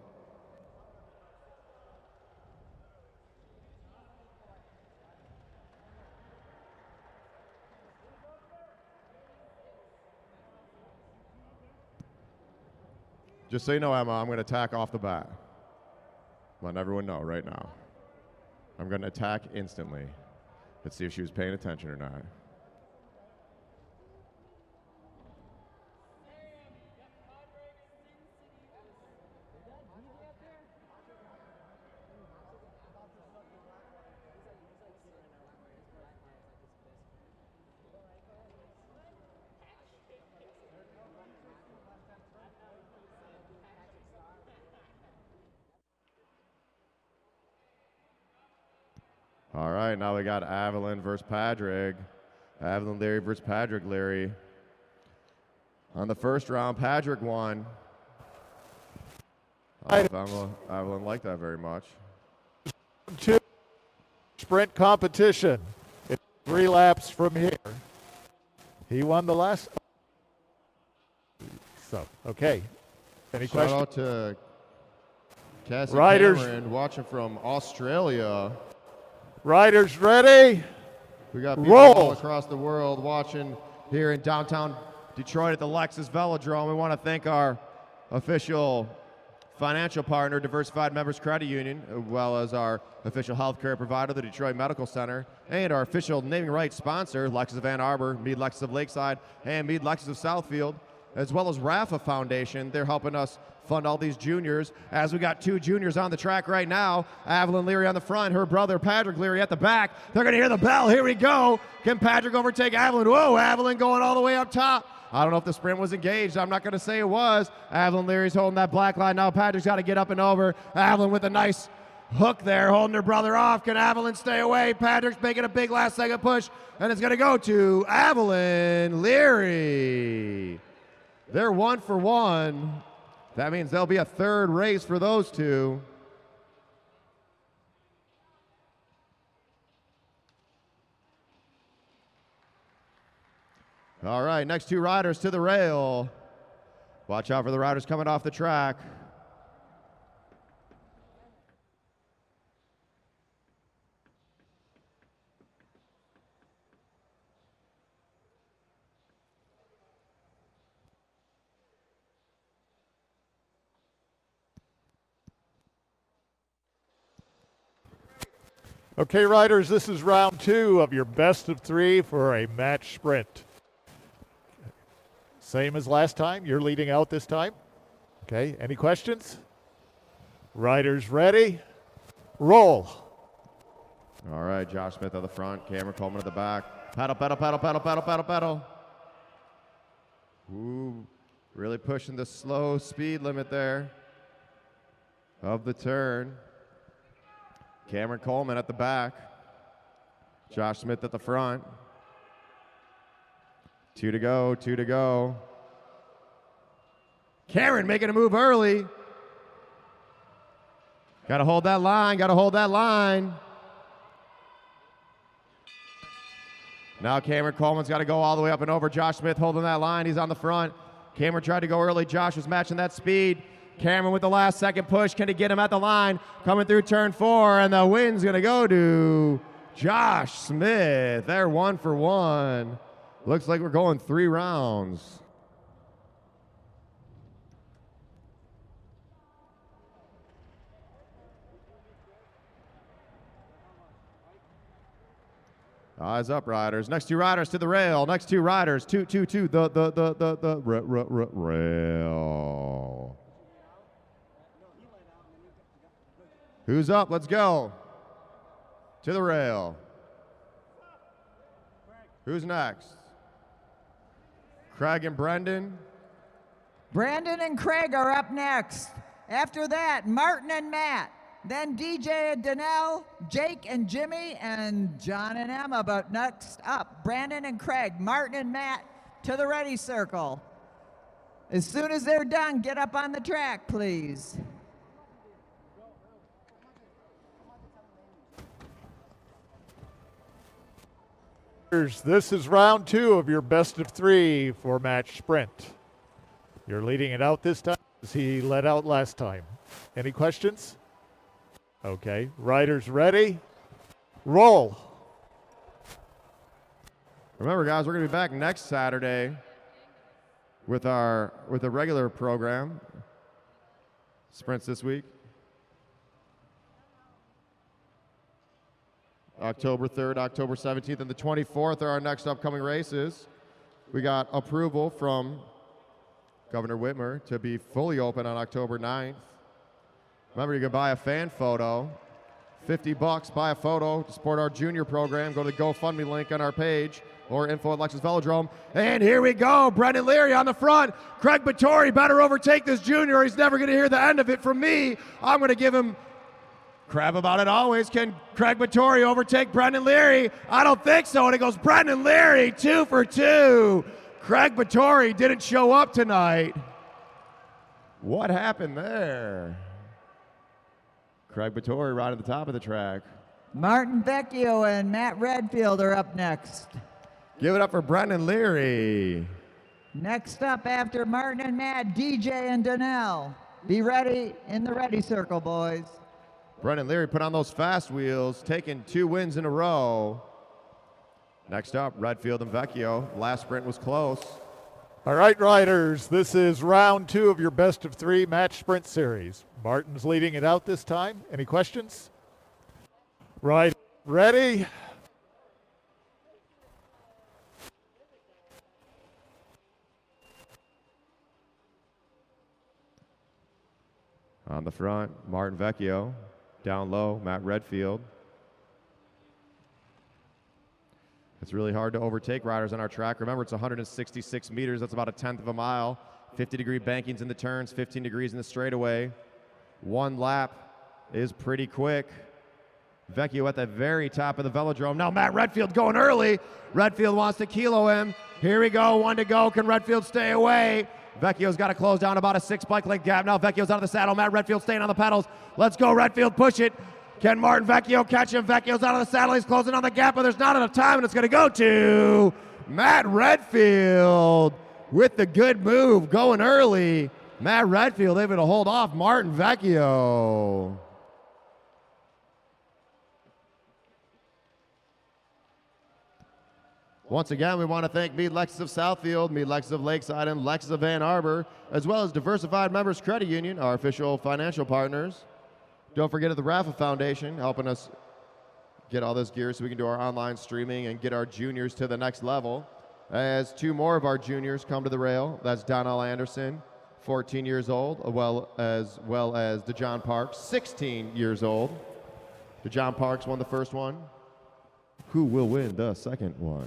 Just so you know, Emma, I'm going to attack off the bat. Letting everyone know right now. I'm going to attack instantly. Let's see if she was paying attention or not. All right, now we got Avalon versus Padraig. Avalon Leary versus Padraig Leary. On the first round, Padraig won. Avalon liked that very much. 2 sprint competition. It's 3 laps from here. He won the last. So, okay. Any questions? Shout out to Cassie Riders. Cameron watching from Australia. Riders ready? We got people Roll. all across the world watching here in downtown Detroit at the Lexus Velodrome. We want to thank our official financial partner, Diversified Members Credit Union, as well as our official healthcare provider, the Detroit Medical Center, and our official naming rights sponsor, Lexus of Ann Arbor, Mead Lexus of Lakeside, and Mead Lexus of Southfield, as well as Rafa Foundation. They're helping us fund all these juniors, as we got 2 juniors on the track right now. Avalon Leary on the front, her brother Padraig Leary at the back. They're going to hear the bell. Here we go. Can Padraig overtake Avalon? Whoa, Avalon going all the way up top. I don't know if the sprint was engaged. I'm not going to say it was. Avalon Leary's holding that black line now. Padraig's got to get up and over. Avalon with a nice hook there, holding her brother off. Can Avalon stay away? Padraig's making a big last-second push, and it's going to go to Avalon Leary. They're 1 for 1. That means there'll be a 3rd race for those 2. All right, next 2 riders to the rail. Watch out for the riders coming off the track. Okay, riders, this is round 2 of your best of 3 for a match sprint. Same as last time, you're leading out this time. Okay, any questions? Riders ready? Roll. All right, Josh Smith at the front, Cameron Coleman at the back. Pedal, pedal, pedal, pedal, pedal, pedal, pedal. Ooh, really pushing the slow speed limit there of the turn. Cameron Coleman at the back. Josh Smith at the front. 2 to go, 2 to go. Cameron making a move early. Got to hold that line, got to hold that line. Now Cameron Coleman's got to go all the way up and over. Josh Smith holding that line, he's on the front. Cameron tried to go early, Josh was matching that speed. Cameron with the last second push. Can he get him at the line? Coming through turn 4, and the win's going to go to Josh Smith. They're 1 for 1. Looks like we're going 3 rounds. Eyes up, riders. Next 2 riders to the rail. Next 2 riders. The rail. Who's up? Let's go. To the rail. Who's next? Craig and Brendan. Brandon and Craig are up next. After that, Martin and Matt. Then DJ and Danelle, Jake and Jimmy, and John and Emma. But next up, Brandon and Craig, Martin and Matt to the ready circle. As soon as they're done, get up on the track, please. This is round 2 of your best of 3 for match sprint. You're leading it out this time as he led out last time. Any questions? Okay, riders ready? Roll. Remember, guys, we're going to be back next Saturday with the regular program. Sprints this week. October 3rd, October 17th, and the 24th are our next upcoming races. We got approval from Governor Whitmer to be fully open on October 9th. Remember, you can buy a fan photo. $50, buy a photo to support our junior program. Go to the GoFundMe link on our page or info at Lexus Velodrome. And here we go. Brendan Leary on the front. Craig Vittori better overtake this junior. He's never going to hear the end of it from me. I'm going to give him crap about it always. Can Craig Vittori overtake Brendan Leary? I don't think so. And it goes Brendan Leary, 2 for 2. Craig Vittori didn't show up tonight. What happened there? Craig Vittori right at the top of the track. Martin Vecchio and Matt Redfield are up next. Give it up for Brendan Leary. Next up after Martin and Matt, DJ and Danelle. Be ready in the ready circle, boys. Brendan Leary put on those fast wheels, taking 2 wins in a row. Next up, Redfield and Vecchio. Last sprint was close. All right, riders, this is round 2 of your best of 3 match sprint series. Martin's leading it out this time. Any questions? Right, ready? On the front, Martin Vecchio. Down low, Matt Redfield. It's really hard to overtake riders on our track. Remember, it's 166 meters. That's about 1/10 of a mile. 50-degree bankings in the turns, 15 degrees in the straightaway. 1 lap is pretty quick. Vecchio at the very top of the velodrome. Now Matt Redfield going early. Redfield wants to kilo him. Here we go, 1 to go. Can Redfield stay away? Vecchio's got to close down about a 6 bike length gap. Now Vecchio's out of the saddle. Matt Redfield staying on the pedals. Let's go, Redfield, push it. Can Martin Vecchio catch him? Vecchio's out of the saddle. He's closing on the gap, but there's not enough time, and it's going to go to Matt Redfield with the good move going early. Matt Redfield able to hold off Martin Vecchio. Once again, we want to thank Mead Lexus of Southfield, Mead Lexus of Lakeside, and Lexus of Ann Arbor, as well as Diversified Members Credit Union, our official financial partners. Don't forget the Raffle Foundation, helping us get all this gear so we can do our online streaming and get our juniors to the next level. As 2 more of our juniors come to the rail, that's Donnell Anderson, 14 years old, as well as DeJohn Parks, 16 years old. DeJohn Parks won the first one. Who will win the second one?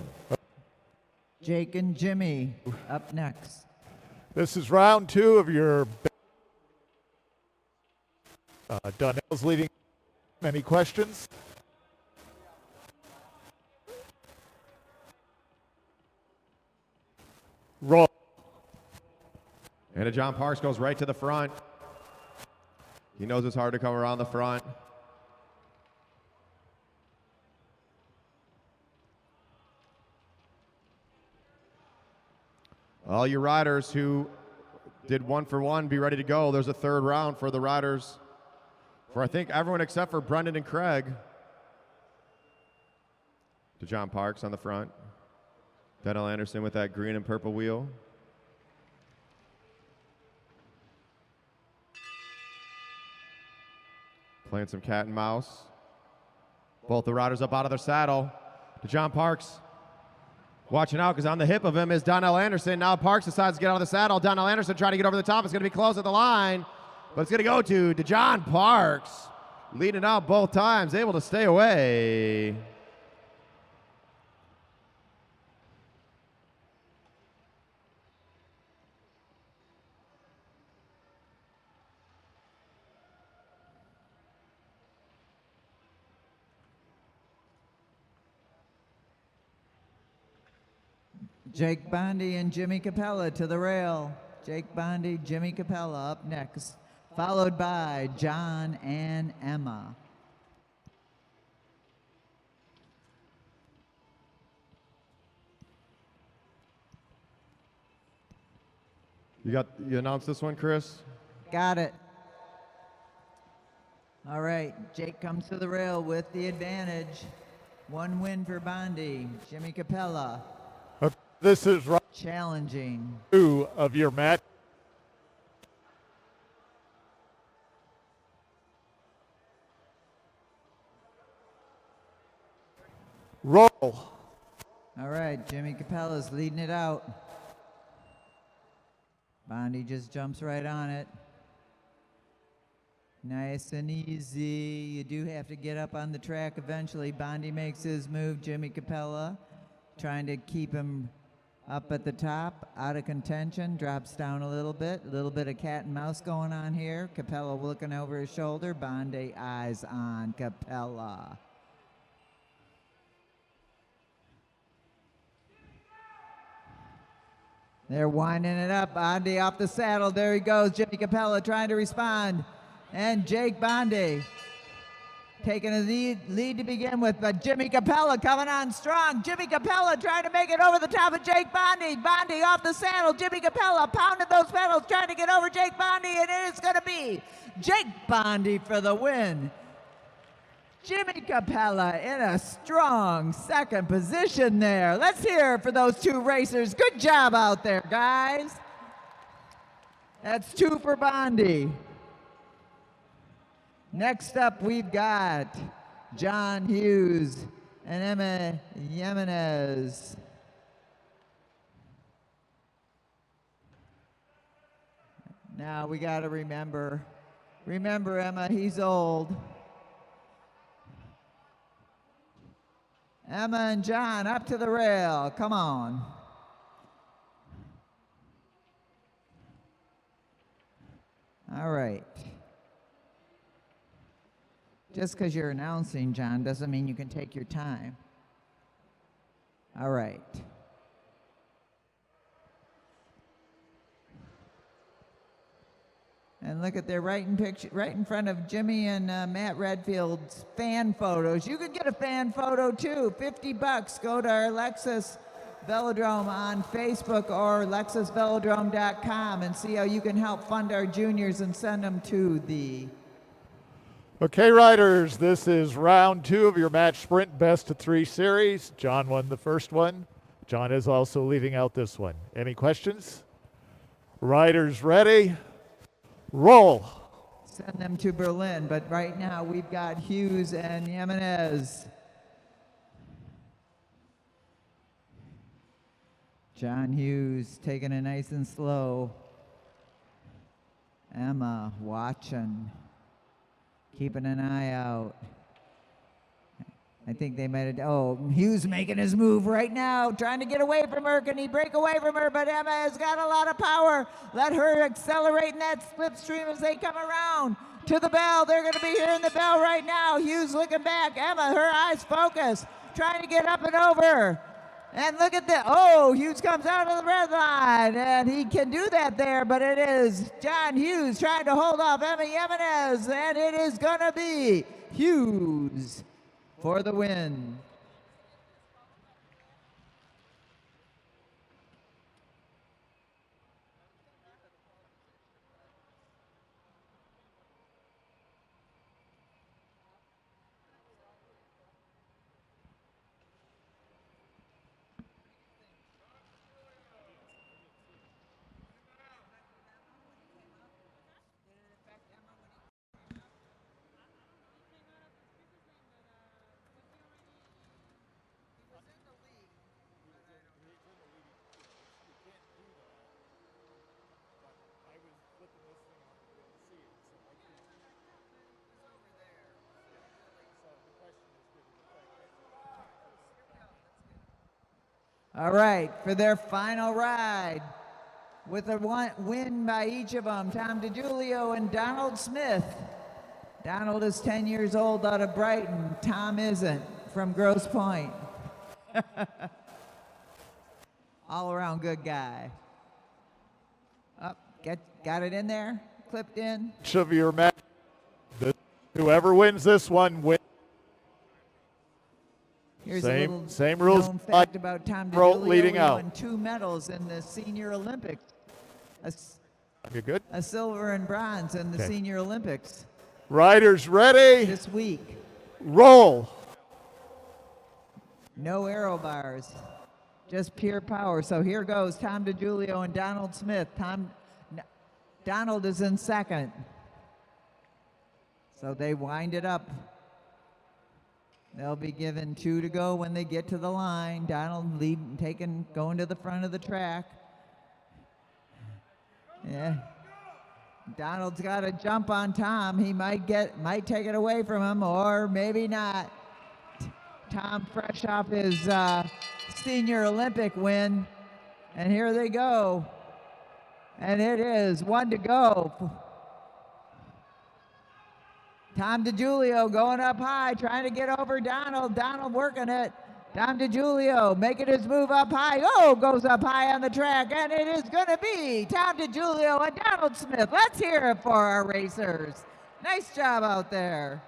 Jake and Jimmy up next. This is round 2 of your Donnell's leading. Any questions? Roll. And John Parks goes right to the front. He knows it's hard to come around the front. All you riders who did 1 for 1, be ready to go. There's a 3rd round for the riders, for I think everyone except for Brendan and Craig. DeJohn Parks on the front. Donnell Anderson with that green and purple wheel. Playing some cat and mouse. Both the riders up out of their saddle. DeJohn Parks watching out because on the hip of him is Donnell Anderson. Now Parks decides to get out of the saddle. Donnell Anderson trying to get over the top. It's going to be close at the line, but it's going to go to DeJohn Parks. leading out both times, able to stay away. Jake Bondy and Jimmy Capella to the rail. Jake Bondy, Jimmy Capella up next, followed by John and Emma. You announced this one, Chris? Got it. All right, Jake comes to the rail with the advantage. One win for Bondy. Jimmy Capella This is round challenging. 2 of your match. Roll. All right, Jimmy Capella's leading it out. Bondy just jumps right on it. Nice and easy. You do have to get up on the track eventually. Bondy makes his move. Jimmy Capella trying to keep him up at the top, out of contention, drops down a little bit of cat and mouse going on here. Capella looking over his shoulder. Bondy eyes on Capella. They're winding it up. Bondy off the saddle. There he goes. Jimmy Capella trying to respond. And Jake Bondy taking a lead to begin with, but Jimmy Capella coming on strong. Jimmy Capella trying to make it over the top of Jake Bondy. Bondy off the saddle. Jimmy Capella pounding those pedals, trying to get over Jake Bondy, and it is going to be Jake Bondy for the win. Jimmy Capella in a strong second position there. Let's hear it for those two racers. Good job out there, guys. That's 2 for Bondy. Next up, we've got John Hughes and Emma Jimenez. Now we got to remember Emma, he's old. Emma and John up to the rail, come on. All right. Just because you're announcing, John, doesn't mean you can take your time. All right. And look at their right in front of Jimmy and Matt Redfield's fan photos. You could get a fan photo too. $50. Go to our Lexus Velodrome on Facebook or lexusvelodrome.com and see how you can help fund our juniors and send them to the. Okay, riders, this is round 2 of your match sprint best of 3 series. John won the first one. John is also leading out this one. Any questions? Riders ready? Roll. Send them to Berlin, but right now we've got Hughes and Jimenez. John Hughes taking it nice and slow. Emma watching. Keeping an eye out. I think they might have, Hughes making his move right now, trying to get away from her. Can he break away from her? But Emma has got a lot of power. Let her accelerate in that slipstream as they come around to the bell. They're going to be hearing the bell right now. Hughes looking back. Emma, her eyes focused, trying to get up and over. And look at Hughes comes out of the red line, and he can do that there, but it is John Hughes trying to hold off Emma Jimenez, and it is going to be Hughes for the win. All right, for their final ride, with a win by each of them, Tom DiGiulio and Donald Smith. Donald is 10 years old out of Brighton. Tom isn't, from Grosse Pointe. All around good guy. Up, got it in there? Clipped in? Of your match. Whoever wins this one wins. Here's Same- a little same rules known fact about Tom pro DiGiulio. leading He out. won 2 medals in the Senior Olympics. You good? A silver and bronze in the Okay. Senior Olympics Riders ready. this week. Roll. No aero bars, just pure power. So here goes Tom DiGiulio and Donald Smith. Donald is in second. So they wind it up. They'll be given 2 to go when they get to the line. Donald going to the front of the track. Yeah. Donald's got to jump on Tom. He might take it away from him, or maybe not. Tom fresh off his Senior Olympic win. And here they go. And it is 1 to go. Tom DiGiulio going up high, trying to get over Donald. Donald working it. Tom DiGiulio making his move up high. Oh, goes up high on the track, and it is going to be Tom DiGiulio and Donald Smith. Let's hear it for our racers. Nice job out there.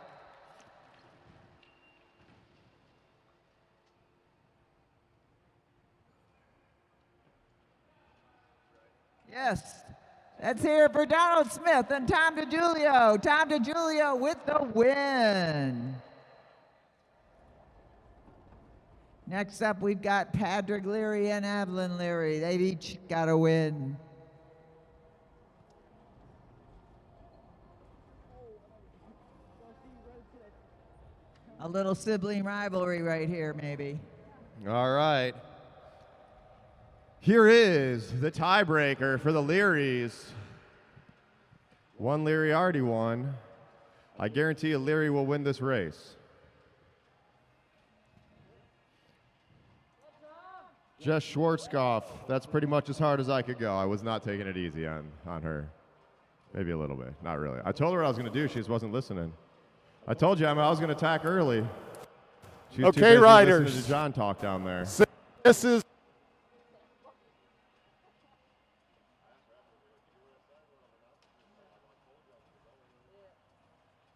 Yes. Let's hear it for Donald Smith and Tom DiGiulio. Tom DiGiulio with the win. Next up, we've got Padraig Leary and Evelyn Leary. They've each got a win. A little sibling rivalry right here, maybe. All right. Here is the tiebreaker for the Learys. One Leary already won. I guarantee you Leary will win this race. Jess Schwarzkopf. That's pretty much as hard as I could go. I was not taking it easy on her. Maybe a little bit. Not really. I told her what I was going to do. She just wasn't listening. I told you I was going to attack early. She was too Okay, busy riders. listening to John talk down there. This is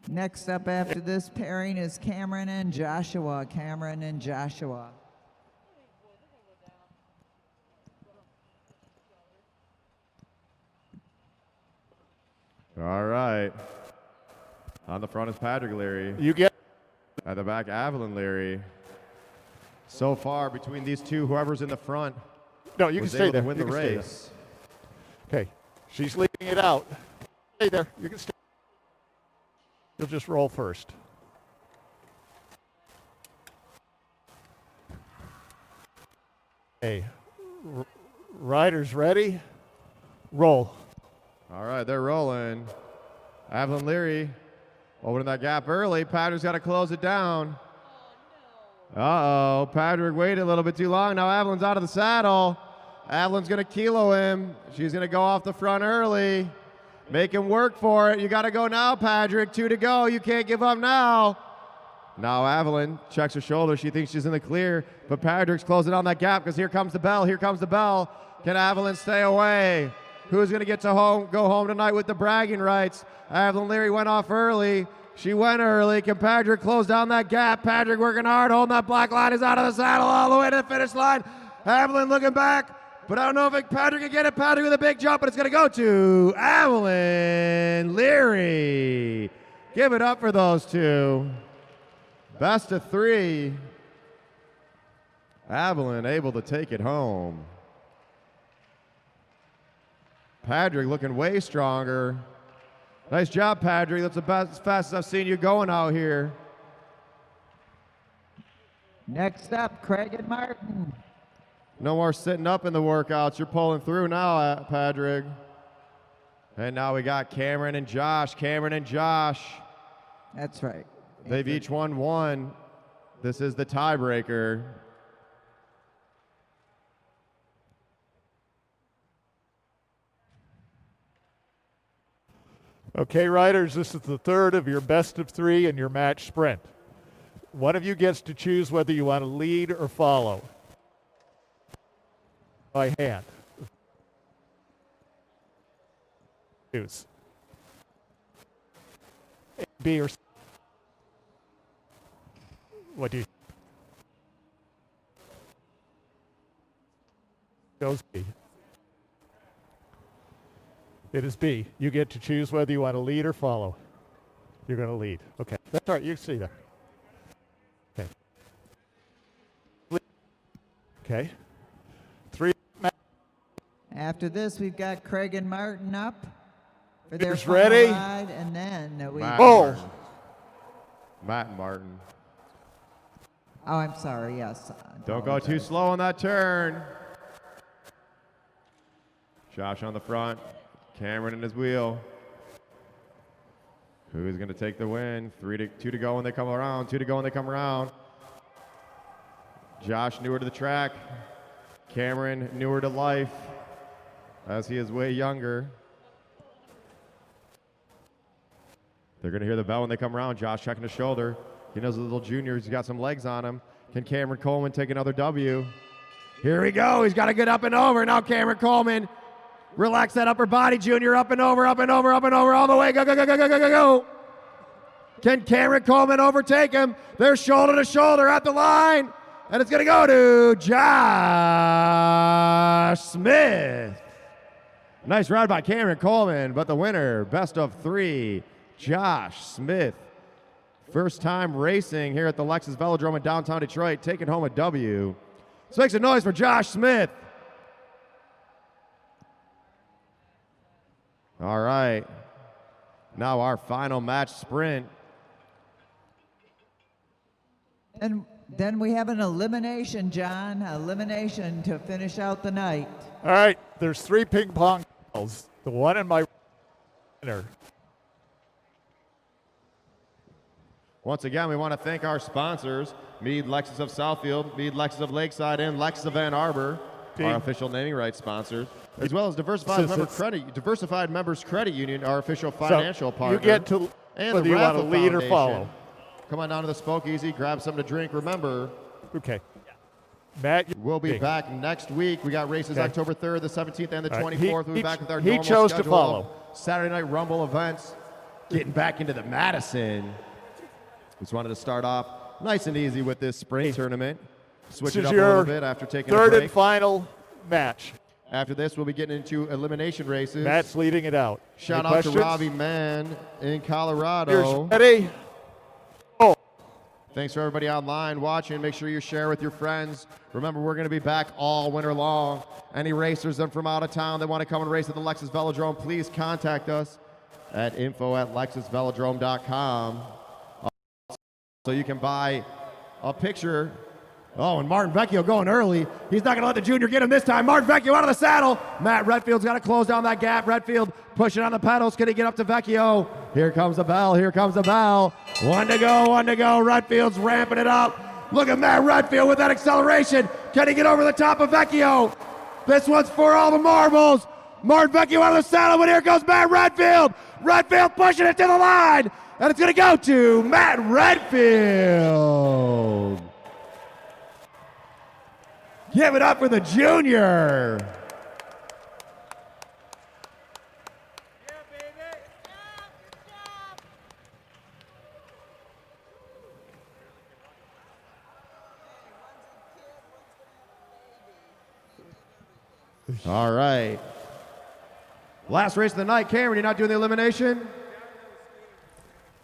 Next up after this pairing is Cameron and Joshua. Cameron and Joshua. All right. On the front is Padraig Leary. you get At the back, Evelyn Leary. So far, between these two, whoever's in the front no. You can was stay able there. to win You the can stay there. race. Okay, she's leading it out. Stay there. You can stay. You'll just roll first. Okay, riders ready. Roll. All right, they're rolling. Evelyn Leary opening that gap early. Padraig's got to close it down. Uh-oh, Padraig waited a little bit too long. Now Evelyn's out of the saddle. Evelyn's going to kilo him. She's going to go off the front early. Make him work for it. You got to go now, Padraig. 2 to go. You can't give up now. Now Evelyn checks her shoulder. She thinks she's in the clear, but Padraig's closing on that gap because here comes the bell. Here comes the bell. Can Evelyn stay away? Who's going to get to go home tonight with the bragging rights? Evelyn Leary went off early. She went early. Can Padraig close down that gap? Padraig working hard, holding that black line. Is out of the saddle all the way to the finish line. Evelyn looking back, but I don't know if Padraig can get it. Padraig with a big jump, but it's going to go to Evelyn Leary. Give it up for those two. Best of 3. Evelyn able to take it home. Padraig looking way stronger. Nice job, Padraig. That's the best, fastest I've seen you going out here. Next up, Craig and Martin. No more sitting up in the workouts. You're pulling through now, Padraig. And now we got Cameron and Josh. Cameron and Josh. That's right. They've each won 1. This is the tiebreaker. Okay, riders, this is the third of your best of three in your match sprint. One of you gets to choose whether you want to lead or follow. By hand. Choose. A, B, or C. What do you? Goes B. It is B. You get to choose whether you want to lead or follow. You're going to lead. Okay. That's all right. You can see that. Okay. Okay. Three. After this, we've got Craig and Martin up for their Leaders final ready? ride, and then we. Matt Oh. Martin. Matt and Martin. Oh, I'm sorry. Yes. I Don't go too apologize. slow on that turn. Josh on the front. Cameron in his wheel. Who's going to take the win? 2 to go when they come around. 2 to go when they come around. Josh newer to the track. Cameron newer to life, as he is way younger. They're going to hear the bell when they come around. Josh checking his shoulder. He knows the little junior. He's got some legs on him. Can Cameron Coleman take another W? Here we go. He's got a good up and over. Now Cameron Coleman. Relax that upper body, Junior. Up and over, up and over, up and over, all the way. Go, go, go, go, go, go, go, go. Can Cameron Coleman overtake him? They're shoulder to shoulder at the line. And it's going to go to Josh Smith. Nice ride by Cameron Coleman, but the winner, best of three, Josh Smith. First time racing here at the Lexus Velodrome in downtown Detroit, taking home a W. Let's make some noise for Josh Smith. All right. Now our final match sprint. And then we have an elimination, John. Elimination to finish out the night. All right, there's 3 ping pong balls. The one in my winner. Once again, we want to thank our sponsors, Mead Lexus of Southfield, Mead Lexus of Lakeside, and Lexus of Ann Arbor, our official naming rights sponsors, as well as Diversified Members Credit Union, our official financial partner. You get to and whether the you want to Raffle lead or Foundation. follow. Come on down to the Spokeasy, grab something to drink. Remember, Okay. Matt, we'll be back next week. We got races Okay. October 3rd, the 17th, and the All right. 24th. We'll be back with our He normal chose to schedule follow. of Saturday Night Rumble events. Getting back into the Madison. Just wanted to start off nice and easy with this spring tournament. Switch This it is up a little your bit after taking a third break. and final match. After this, we'll be getting into elimination races. Matt's leading it out. Shout Any out questions? to Robbie Mann in Colorado. Here's ready. Oh, Thanks for everybody online watching. Make sure you share with your friends. Remember, we're going to be back all winter long. Any racers that are from out of town that want to come and race at the Lexus Velodrome, please contact us at info@lexusvelodrome.com. So you can buy a picture. Oh, and Martin Vecchio going early. He's not going to let the junior get him this time. Martin Vecchio out of the saddle. Matt Redfield's got to close down that gap. Redfield pushing on the pedals. Can he get up to Vecchio? Here comes the bell. Here comes the bell. One to go. One to go. Redfield's ramping it up. Look at Matt Redfield with that acceleration. Can he get over the top of Vecchio? This one's for all the marbles. Martin Vecchio out of the saddle, but here goes Matt Redfield. Redfield pushing it to the line. And it's going to go to Matt Redfield. Give it up for the junior. All right. Last race of the night. Cameron, you're not doing the elimination?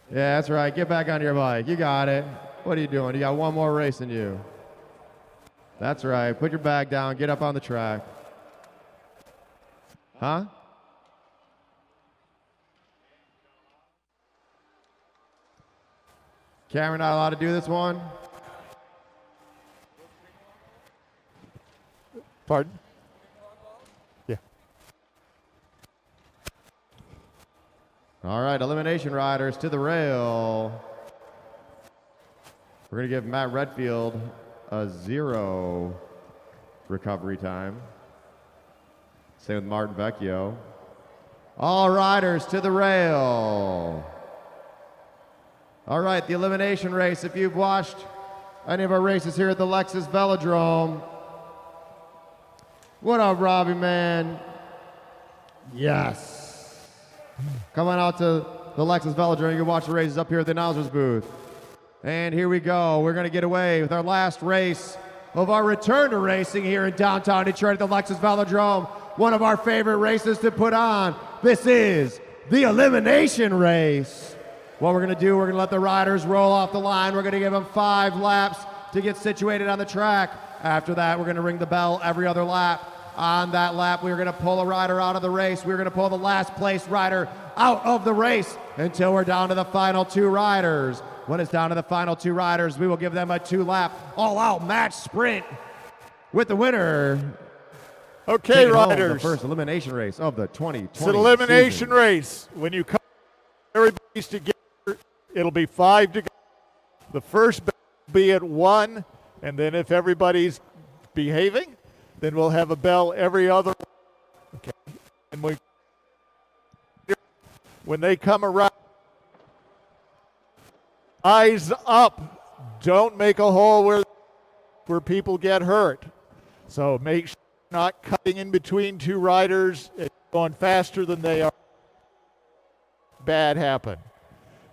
Yeah, that's right. Get back on your bike. You got it. What are you doing? You got one more race in you. That's right. Put your bag down. Get up on the track. Huh? Cameron not allowed to do this one? pardon? Yeah. All right, elimination riders to the rail. We're going to give Matt Redfield a 0 recovery time. Same with Martin Vecchio. All riders to the rail. All right, the elimination race. If you've watched any of our races here at the Lexus Velodrome. What up, Robbie, man? Yes. Come on out to the Lexus Velodrome. You can watch the races up here at the announcer's booth. And here we go. We're going to get away with our last race of our return to racing here in downtown Detroit at the Lexus Velodrome. One of our favorite races to put on. This is the elimination race. What we're going to do, we're going to let the riders roll off the line. We're going to give them 5 laps to get situated on the track. After that, we're going to ring the bell every other lap. On that lap, we're going to pull a rider out of the race. We're going to pull the last place rider out of the race until we're down to the final 2 riders. When it's down to the final 2 riders, we will give them a 2-lap all-out match sprint with the winner. Okay, riders. The first elimination race of the 2020 It's an elimination season. race. When you come everybody's together, it'll be 5 to go. The first bell will be at 1, and then if everybody's behaving, then we'll have a bell every other. Okay. And when they come around, eyes up. Don't make a hole where people get hurt. So make sure you're not cutting in between 2 riders and going faster than they are. Bad happen.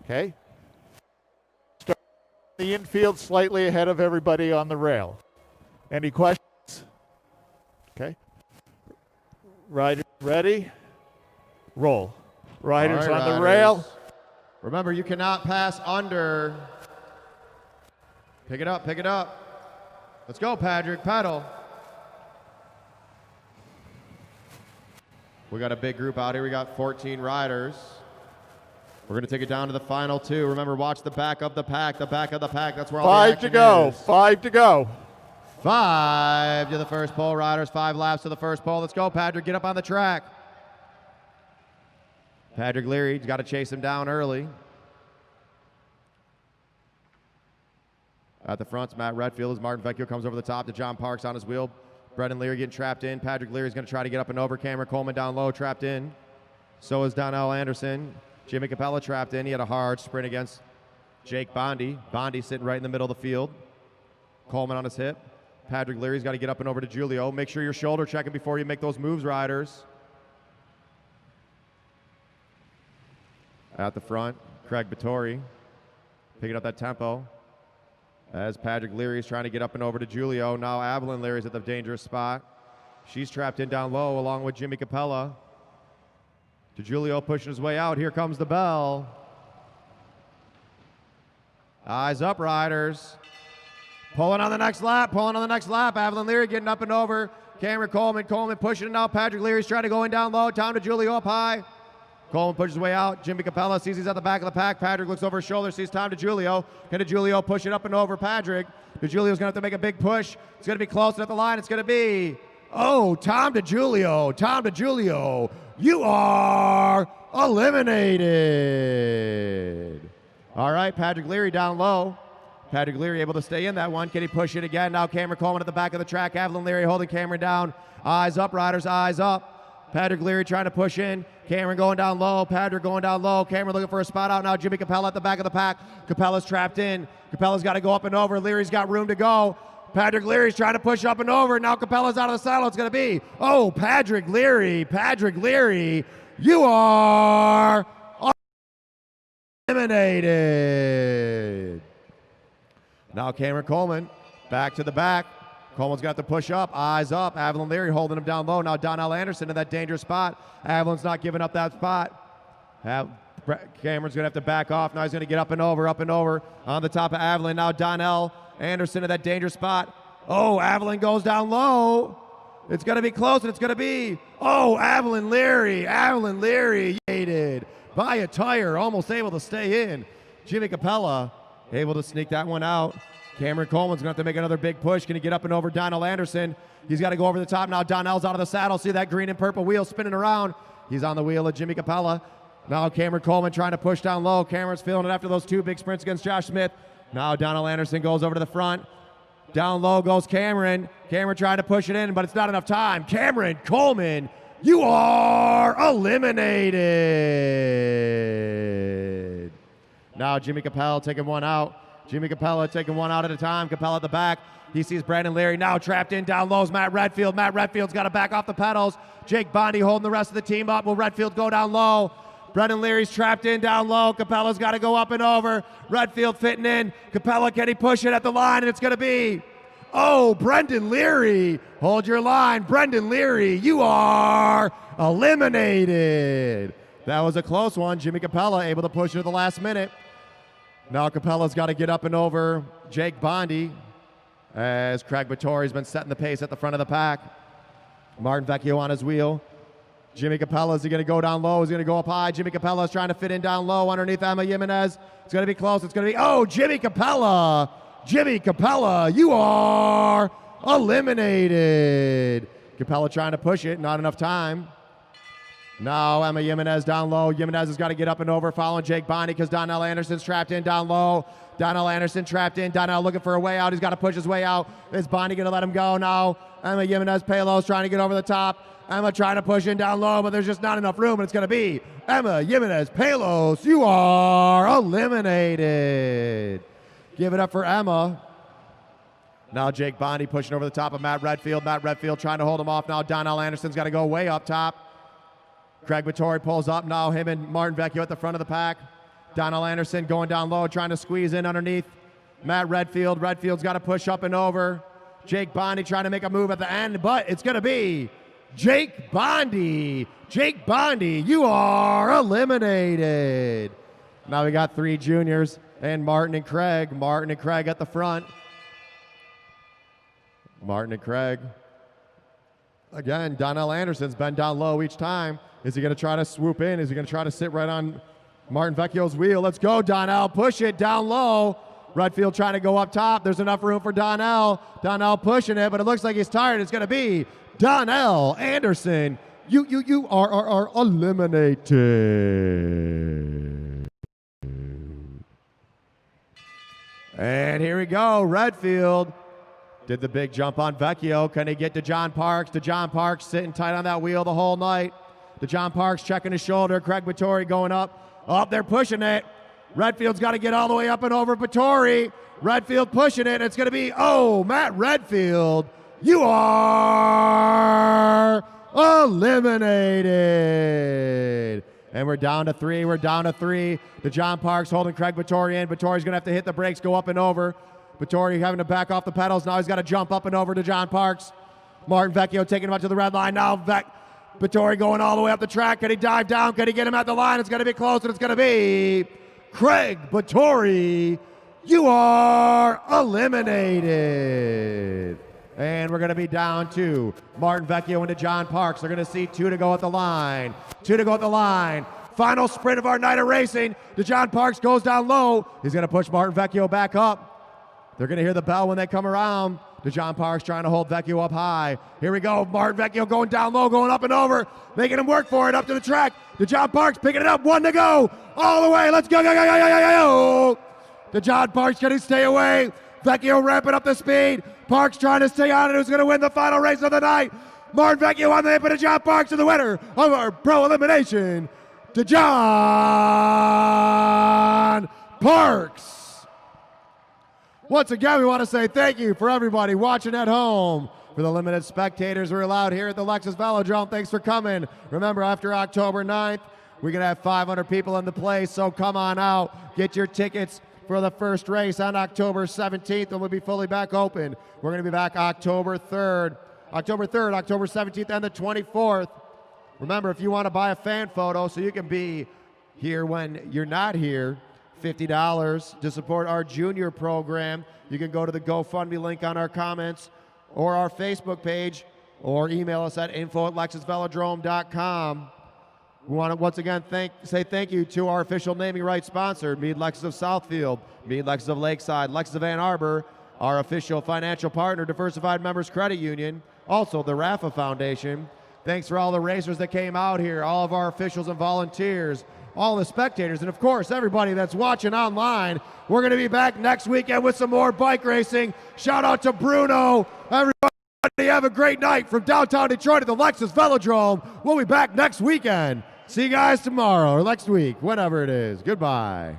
Okay? Start the infield slightly ahead of everybody on the rail. Any questions? Okay. Riders ready? Roll. Riders All right, on the riders. rail. Remember, you cannot pass under. Pick it up, pick it up. Let's go, Patrick, pedal. We got a big group out here. We got 14 riders. We're going to take it down to the final 2. Remember, watch the back of the pack, the back of the pack. That's where all the 5 action to go. is. 5 to go. 5 to the first pole, riders. 5 laps to the first pole. Let's go, Patrick. Get up on the track. Patrick Leary's got to chase him down early. At the front, Matt Redfield as Martin Vecchio comes over the top to John Parks on his wheel. Brendan Leary getting trapped in. Patrick Leary's going to try to get up and over. Cameron Coleman down low, trapped in. So is Donnell Anderson. Jimmy Capella trapped in. He had a hard sprint against Jake Bondi. Bondi sitting right in the middle of the field. Coleman on his hip. Patrick Leary's got to get up and over to Julio. Make sure you're shoulder checking before you make those moves, riders. At the front, Craig Vittori picking up that tempo as Patrick Leary is trying to get up and over to Julio. Now Evelyn Leary's at the dangerous spot. She's trapped in down low along with Jimmy Capella. To Julio pushing his way out. Here comes the bell. Eyes up, riders. Pulling on the next lap, pulling on the next lap. Evelyn Leary getting up and over. Cameron Coleman pushing it now. Patrick Leary's trying to go in down low. Time to Julio up high. Coleman pushes his way out. Jimmy Capella sees he's at the back of the pack. Patrick looks over his shoulder, sees time to Julio. Can Julio push it up and over Patrick? Julio's going to have to make a big push. It's going to be close at the line. It's going to be, Tom DeJulio. Tom DeJulio, you are eliminated. All right, Patrick Leary down low. Patrick Leary able to stay in that one. Can he push it again? Now Cameron Coleman at the back of the track. Evelyn Leary holding Cameron down. Eyes up, riders, eyes up. Patrick Leary trying to push in. Cameron going down low. Patrick going down low. Cameron looking for a spot out now. Jimmy Capella at the back of the pack. Capella's trapped in. Capella's got to go up and over. Leary's got room to go. Patrick Leary's trying to push up and over. Now Capella's out of the saddle. It's going to be, Patrick Leary. Patrick Leary, you are eliminated. Now Cameron Coleman back to the back. Coleman's got to push up, eyes up. Evelyn Leary holding him down low. Now Donnell Anderson in that dangerous spot. Evelyn's not giving up that spot. Cameron's going to have to back off. Now he's going to get up and over on the top of Evelyn. Now Donnell Anderson in that dangerous spot. Evelyn goes down low. It's going to be close, and it's going to be, Evelyn Leary. Evelyn Leary aided by a tire, almost able to stay in. Jimmy Capella able to sneak that one out. Cameron Coleman's going to have to make another big push. Can he get up and over Donnell Anderson? He's got to go over the top now. Donnell's out of the saddle. See that green and purple wheel spinning around. He's on the wheel of Jimmy Capella. Now Cameron Coleman trying to push down low. Cameron's feeling it after those 2 big sprints against Josh Smith. Now Donnell Anderson goes over to the front. Down low goes Cameron. Cameron trying to push it in, but it's not enough time. Cameron Coleman, You are eliminated. Now Jimmy Capella taking one out. Jimmy Capella taking one out at a time. Capella at the back. He sees Brandon Leary now trapped in down low is Matt Redfield. Matt Redfield's got to back off the pedals. Jake Bondy holding the rest of the team up. Will Redfield go down low? Brendan Leary's trapped in down low. Capella's got to go up and over. Redfield fitting in. Capella, can he push it at the line? And it's going to be, oh, Brendan Leary. Hold your line. Brendan Leary, you are eliminated. That was a close one. Jimmy Capella able to push it at the last minute. Now Capella's got to get up and over Jake Bondy as Craig Vittori's been setting the pace at the front of the pack. Martin Vecchio on his wheel. Jimmy Capella, is he going to go down low? Is he going to go up high? Jimmy Capella is trying to fit in down low underneath Emma Jimenez. It's going to be close. It's going to be, oh, Jimmy Capella. Jimmy Capella, you are eliminated. Capella trying to push it. Not enough time. Now Emma Jimenez down low. Jimenez has got to get up and over following Jake Bondy because Donnell Anderson's trapped in down low. Donnell Anderson trapped in. Donnell looking for a way out. He's got to push his way out. Is Bondy going to let him go now? Emma Jimenez Palos trying to get over the top. Emma trying to push in down low, but there's just not enough room, and it's going to be Emma Jimenez Palos. You are eliminated. Give it up for Emma. Now Jake Bondy pushing over the top of Matt Redfield. Matt Redfield trying to hold him off. Now Donnell Anderson's got to go way up top. Craig Vittori pulls up. Now him and Martin Vecchio at the front of the pack. Donnell Anderson going down low, trying to squeeze in underneath Matt Redfield. Redfield's got to push up and over. Jake Bondy trying to make a move at the end, but it's going to be Jake Bondy. Jake Bondy, you are eliminated. Now we got three juniors and Martin and Craig. Martin and Craig at the front. Martin and Craig. Again, Donnell Anderson's been down low each time. Is he going to try to swoop in? Is he going to try to sit right on Martin Vecchio's wheel? Let's go, Donnell. Push it down low. Redfield trying to go up top. There's enough room for Donnell. Donnell pushing it, but it looks like he's tired. It's going to be Donnell Anderson. You are eliminated. And here we go. Redfield did the big jump on Vecchio. Can he get to John Parks? To John Parks sitting tight on that wheel the whole night. To John Parks checking his shoulder. Craig Vittori going up. Up, they're pushing it. Redfield's got to get all the way up and over Vittori. Redfield pushing it. It's going to be, oh, Matt Redfield. You are eliminated. And we're down to three. We're down to three. To John Parks holding Craig Vittori in. Vittori's going to have to hit the brakes, go up and over. Vittori having to back off the pedals. Now he's got to jump up and over to John Parks. Martin Vecchio taking him up to the red line. Now Vittori going all the way up the track. Can he dive down? Can he get him at the line? It's going to be close, and it's going to be Craig Vittori. You are eliminated. And we're going to be down to Martin Vecchio into John Parks. They're going to see two to go at the line. Two to go at the line. Final sprint of our night of racing. To John Parks goes down low. He's going to push Martin Vecchio back up. They're going to hear the bell when they come around. DeJohn Parks trying to hold Vecchio up high. Here we go. Martin Vecchio going down low, going up and over, making him work for it up to the track. DeJohn Parks picking it up. One to go. All the way. Let's go. DeJohn Parks, can he stay away? Vecchio ramping up the speed. Parks trying to stay on it. Who's going to win the final race of the night? Martin Vecchio on the hip, and DeJohn Parks is the winner of our pro elimination. DeJohn Parks. Once again, we want to say thank you for everybody watching at home. For the limited spectators we're allowed here at the Lexus Velodrome, thanks for coming. Remember, after October 9th, we're going to have 500 people in the place, so come on out. Get your tickets for the first race on October 17th, and we'll be fully back open. We're going to be back October 3rd, October 17th, and the 24th. Remember, if you want to buy a fan photo so you can be here when you're not here, $50 to support our junior program. You can go to the GoFundMe link on our comments or our Facebook page, or email us at info@lexusvelodrome.com. We want to once again say thank you to our official naming rights sponsor, Mead Lexus of Southfield, Mead Lexus of Lakeside, Lexus of Ann Arbor, our official financial partner, Diversified Members Credit Union, also the Rafa Foundation. Thanks for all the racers that came out here, all of our officials and volunteers, all the spectators, and of course, everybody that's watching online. We're going to be back next weekend with some more bike racing. Shout out to Bruno. Everybody have a great night from downtown Detroit at the Lexus Velodrome. We'll be back next weekend. See you guys tomorrow or next week, whenever it is. Goodbye.